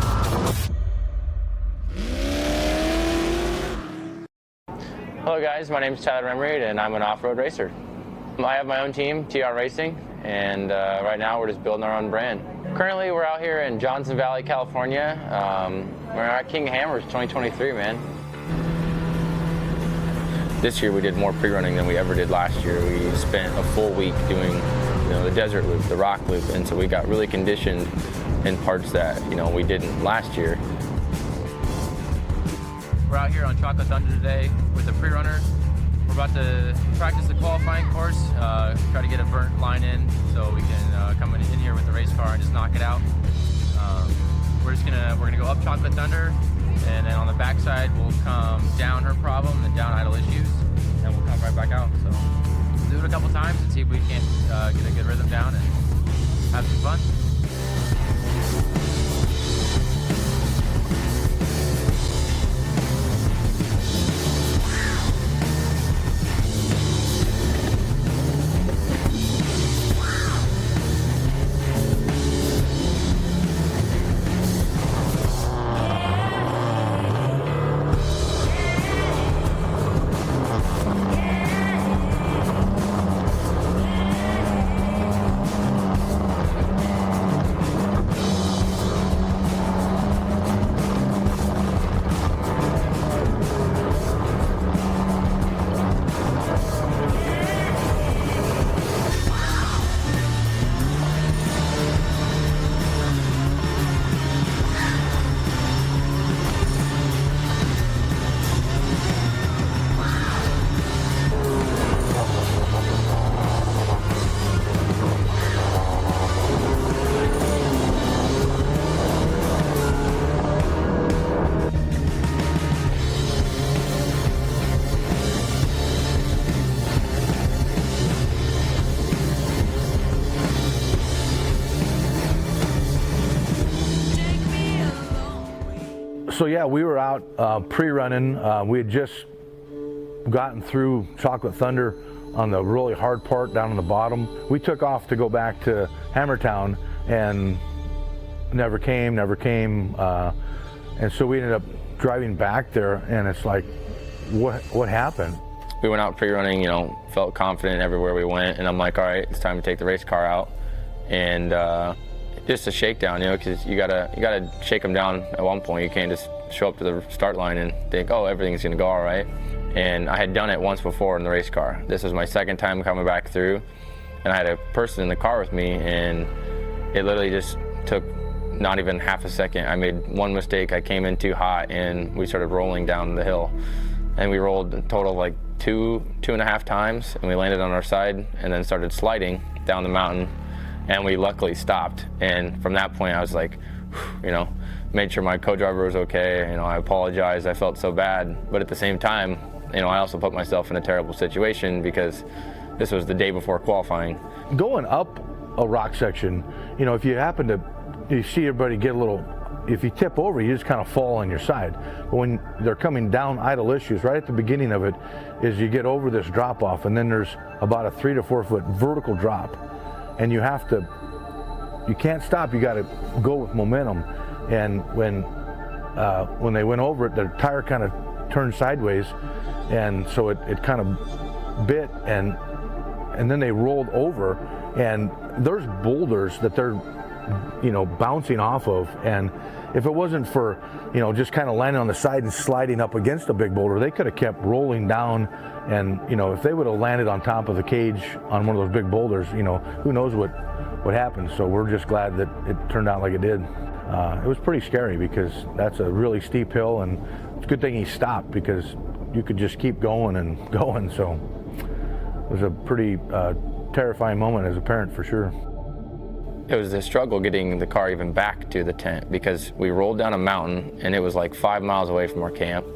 Hello guys, my name is Tyler Remery and I'm an off-road racer. I have my own team, TR Racing, and right now we're just building our own brand. Currently we're out here in Johnson Valley, California. We're at King Hammers 2023, man. This year we did more pre-running than we ever did last year. We spent a full week doing the desert loop, the rock loop, and so we got really conditioned in parts that we didn't last year. We're out here on Chocolate Thunder today with a pre-runner. We're about to practice the qualifying course, try to get a burnt line in so we can come in here with the race car and just knock it out. We're gonna go up Chocolate Thunder, and then on the backside we'll come down her problem and down idle issues, and we'll come right back out. So we'll do it a couple times and see if we can't get a good rhythm down and have some fun. So yeah, we were out pre-running. We had just gotten through Chocolate Thunder on the really hard part down on the bottom. We took off to go back to Hammertown and never came. And so we ended up driving back there, and it's like, what happened? We went out pre-running, felt confident everywhere we went, and I'm like, all right, it's time to take the race car out. And just a shakedown, because you gotta shake them down at one point. You can't just show up to the start line and think, oh, everything's gonna go all right. And I had done it once before in the race car. This was my second time coming back through, and I had a person in the car with me, and it literally just took not even half a second. I made one mistake. I came in too hot, and we started rolling down the hill, and we rolled a total of like two and a half times, and we landed on our side and then started sliding down the mountain. And we luckily stopped, and from that point I was like, made sure my co-driver was okay. I apologized. I felt so bad, but at the same time, I also put myself in a terrible situation because this was the day before qualifying. Going up a rock section, if you happen to see everybody get a little, if you tip over, you just kind of fall on your side. But when they're coming down idle issues, right at the beginning of it, is you get over this drop off, and then there's about a 3 to 4 foot vertical drop. And you can't stop, you got to go with momentum. And when they went over it, the tire kind of turned sideways, and so it kind of bit, and then they rolled over, and there's boulders that they're bouncing off of, and if it wasn't for just kind of landing on the side and sliding up against a big boulder, they could have kept rolling down. And if they would have landed on top of the cage on one of those big boulders, who knows what happened. So we're just glad that it turned out like it did. It was pretty scary because that's a really steep hill, and it's a good thing he stopped because you could just keep going and going. So it was a pretty terrifying moment as a parent, for sure. It was a struggle getting the car even back to the tent because we rolled down a mountain, and it was like 5 miles away from our camp.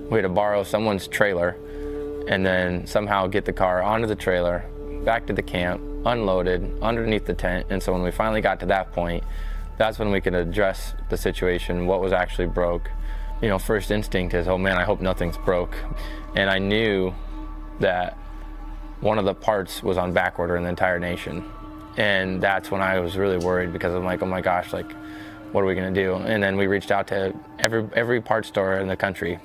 We had to borrow someone's trailer and then somehow get the car onto the trailer, back to the camp, unloaded, underneath the tent. And so when we finally got to that point, that's when we could address the situation, what was actually broke. First instinct is, oh man, I hope nothing's broke. And I knew that one of the parts was on back order in the entire nation. And that's when I was really worried because I'm like, oh my gosh, what are we gonna do? And then we reached out to every parts store in the country.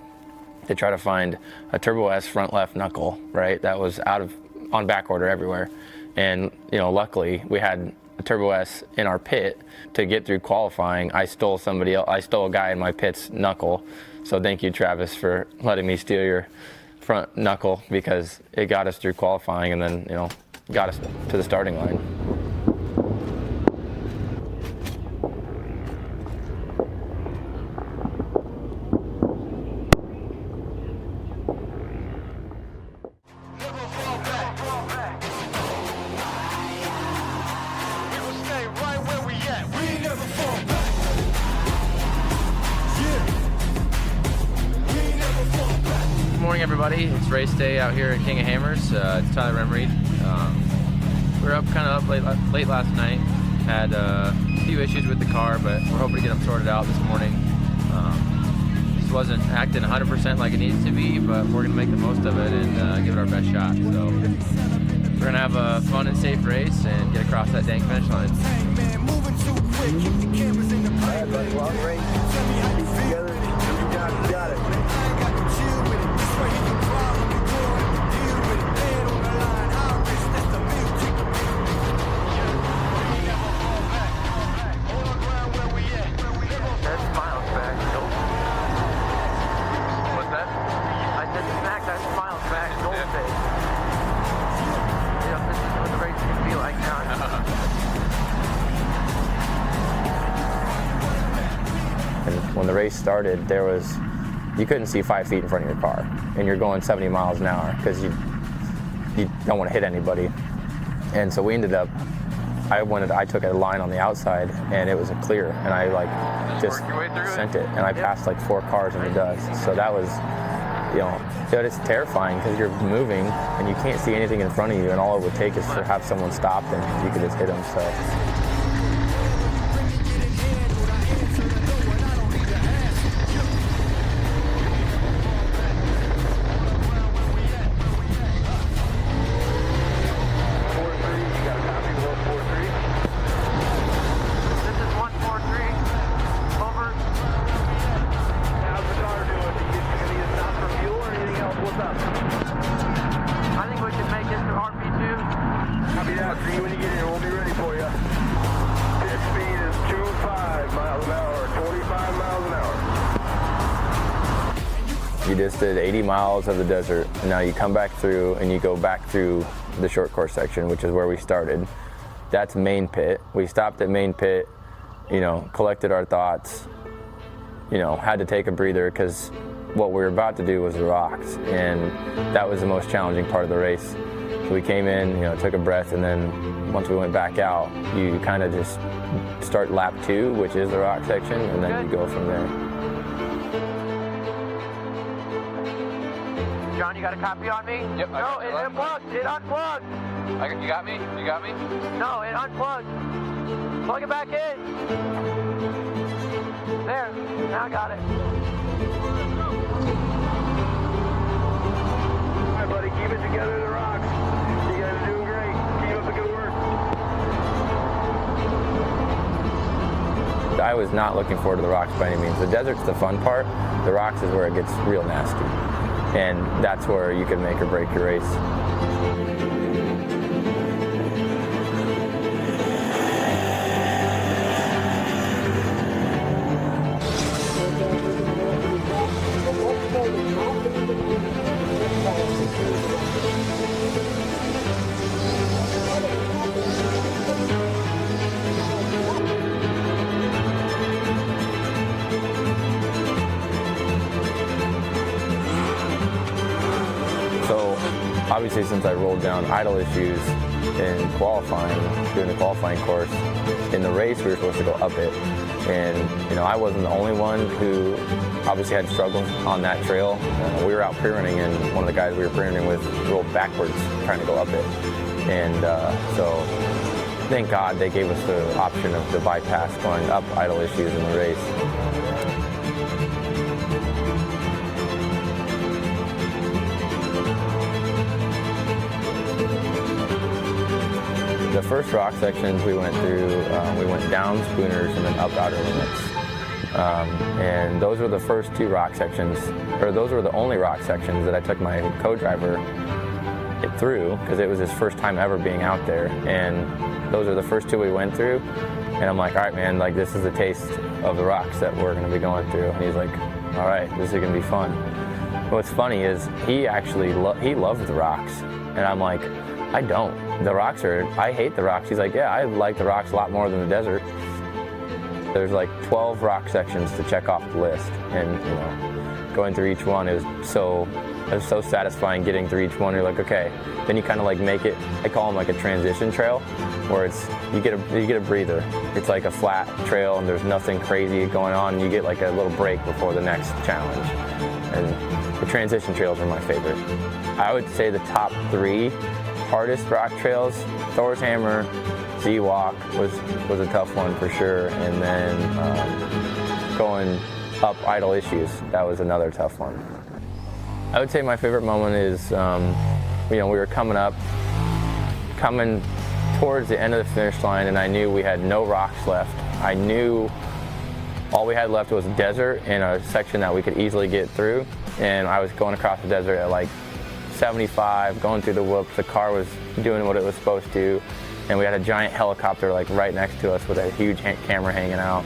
to try to find a Turbo S front left knuckle, right? That was on back order everywhere. And, luckily we had a Turbo S in our pit to get through qualifying. I stole a guy in my pit's knuckle. So thank you, Travis, for letting me steal your front knuckle, because it got us through qualifying and then, got us to the starting line. Good morning, everybody. It's race day out here at King of Hammers. It's Tyler Remery. We were up late last night. Had a few issues with the car, but we're hoping to get them sorted out this morning. Just wasn't acting 100% like it needs to be, but we're going to make the most of it and give it our best shot. So we're going to have a fun and safe race and get across that dang finish line. When the race started, you couldn't see 5 feet in front of your car, and you're going 70 miles an hour because you don't want to hit anybody. And so we ended up, I took a line on the outside, and it was a clear, and I just sent it, and I passed 4 cars in the dust. So that was, it's terrifying because you're moving and you can't see anything in front of you, and all it would take is to have someone stop and you could just hit them. So. You just did 80 miles of the desert, and now you come back through and you go back through the short course section, which is where we started. That's main pit. We stopped at main pit, collected our thoughts, had to take a breather because what we were about to do was the rocks, and that was the most challenging part of the race. So we came in, took a breath, and then once we went back out, you kind of just start lap 2, which is the rock section, and then you go from there. John, you got a copy on me? Yep. No, it unplugged. It unplugged. You got me? You got me? No, it unplugged. Plug it back in. There. Now I got it. All right, buddy. Keep it together in the rocks. You guys are doing great. Keep up the good work. I was not looking forward to the rocks by any means. The desert's the fun part. The rocks is where it gets real nasty. And that's where you can make or break your race. Obviously, since I rolled down idle issues in qualifying, doing the qualifying course, in the race we were supposed to go up it. And, I wasn't the only one who obviously had struggles on that trail. We were out pre-running, and one of the guys we were pre-running with rolled backwards trying to go up it. And so thank God they gave us the option of the bypass going up idle issues in the race. The first rock sections we went through, we went down Spooners and then up outer limits. And those were the first two rock sections, or those were the only rock sections that I took my co-driver through, because it was his first time ever being out there. And those are the first two we went through. And I'm like, all right, man, like this is a taste of the rocks that we're going to be going through. And he's like, all right, this is going to be fun. What's funny is he actually he loves the rocks, and I'm like, I don't. I hate the rocks. He's like, yeah, I like the rocks a lot more than the desert. There's like 12 rock sections to check off the list, and you know, going through each one is so satisfying. Getting through each one, you're like, okay. Then you kind of like make it. I call them like a transition trail, where it's you get a breather. It's like a flat trail, and there's nothing crazy going on, and you get like a little break before the next challenge. And the transition trails are my favorite. I would say the top 3 hardest rock trails: Thor's Hammer, Z-Walk was a tough one for sure, and then going up Idle Issues, that was another tough one. I would say my favorite moment is, we were coming towards the end of the finish line, and I knew we had no rocks left. I knew all we had left was desert and a section that we could easily get through, and I was going across the desert at like 75, going through the whoops. The car was doing what it was supposed to, and we had a giant helicopter like right next to us with a huge camera hanging out.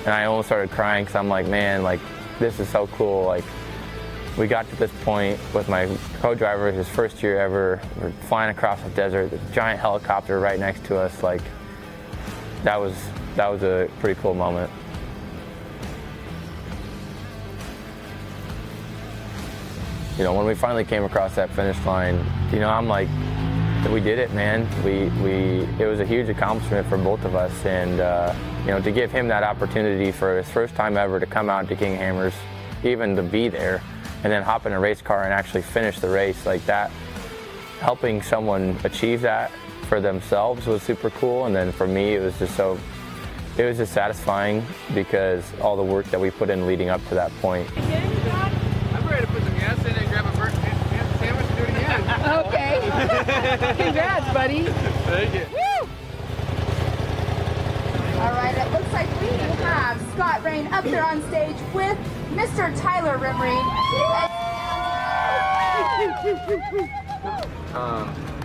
And I almost started crying because I'm like, man, like this is so cool. Like we got to this point with my co-driver, his first year ever. We're flying across the desert, this giant helicopter right next to us. Like that was a pretty cool moment. You know, when we finally came across that finish line, you know, I'm like, we did it, man. It was a huge accomplishment for both of us, and you know, to give him that opportunity for his first time ever to come out to King of Hammers, even to be there, and then hop in a race car and actually finish the race like that, helping someone achieve that for themselves was super cool. And then for me, it was just satisfying because all the work that we put in leading up to that point. I'm ready to put some gas in and grab a burnt sandwich and do it again. Okay. Congrats, buddy. Thank you. Woo! All right, it looks like we have Scott Rain up there on stage with Mr. Tyler Remery.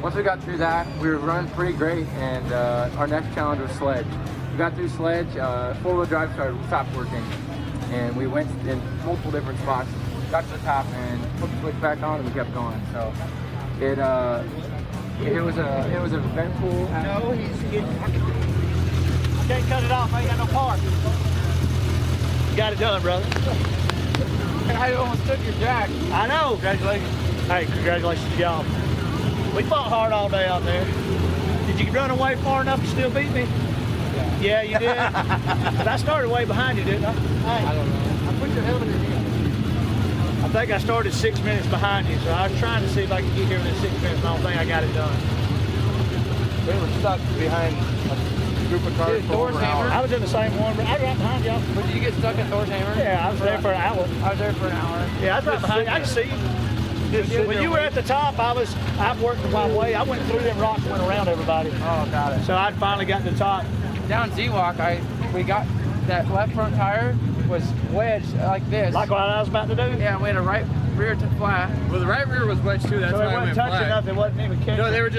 Once we got through that, we were running pretty great, and our next challenge was sledge. We got through sledge, four-wheel drive stopped working, and we went in multiple different spots, got to the top, and put the switch back on, and we kept going. So it was an eventful. No, he's I can't cut it off. I ain't got no part. You got it done, brother. I almost took your jack. I know. Congratulations. Hey, congratulations to y'all. We fought hard all day out there. Did you run away far enough to still beat me? Yeah, you did. But I started way behind you, didn't I? Hey, I don't know. I put your helmet in here. I think I started 6 minutes behind you, so I was trying to see if I could get here within 6 minutes. I don't think I got it done. We were stuck behind a group of cars for over an hour. I was in the same one, but I was right behind y'all. But did you get stuck in Thor's Hammer? Yeah, I was there for an hour. I was there for an hour. Yeah, I was right behind you. I could see you. When you were at the top, I've worked my way. I went through them rocks and went around everybody. Oh, got it. So I'd finally got to the top. Down Z-Walk, we got that left front tire was wedged like this. Like what I was about to do? Yeah, we had a right rear to flat. Well, the right rear was wedged too. That's so why it I went wasn't touching flat. nothing. It wasn't even catching. No, they were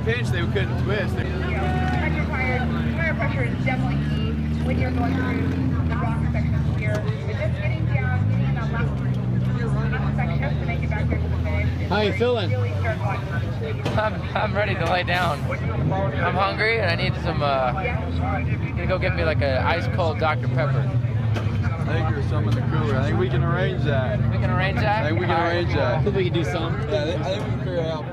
pinched. They couldn't twist. Tire pressure is definitely key when you're going through the rock sections here. It's just getting down, getting in that last section to make it back there to the finish. How you feeling? I'm ready to lay down. I'm hungry and I need some. Gonna go get me like an ice cold Dr. Pepper. I think there's some in the cooler. I think we can arrange that. We can arrange that? I think we can arrange that. I think we can do some. Yeah, I think we can figure it out.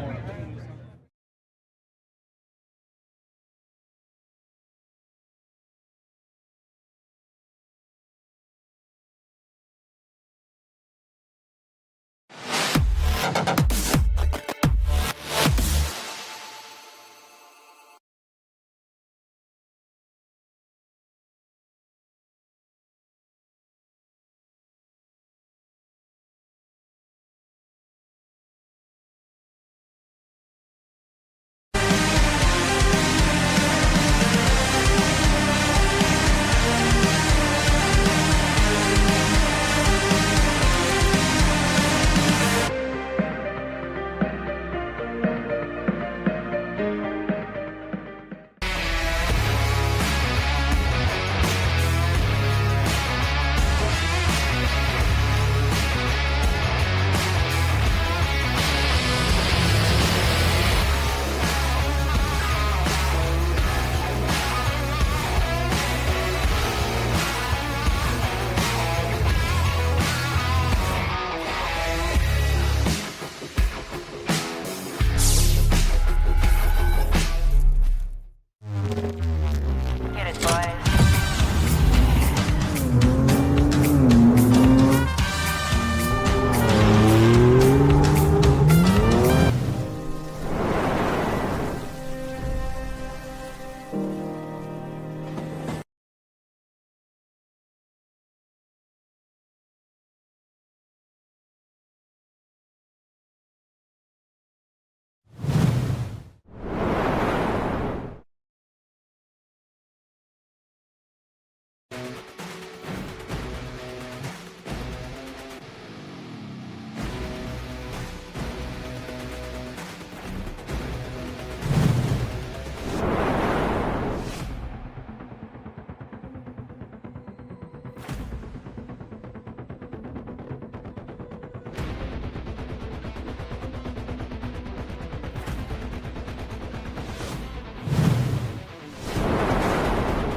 Bye.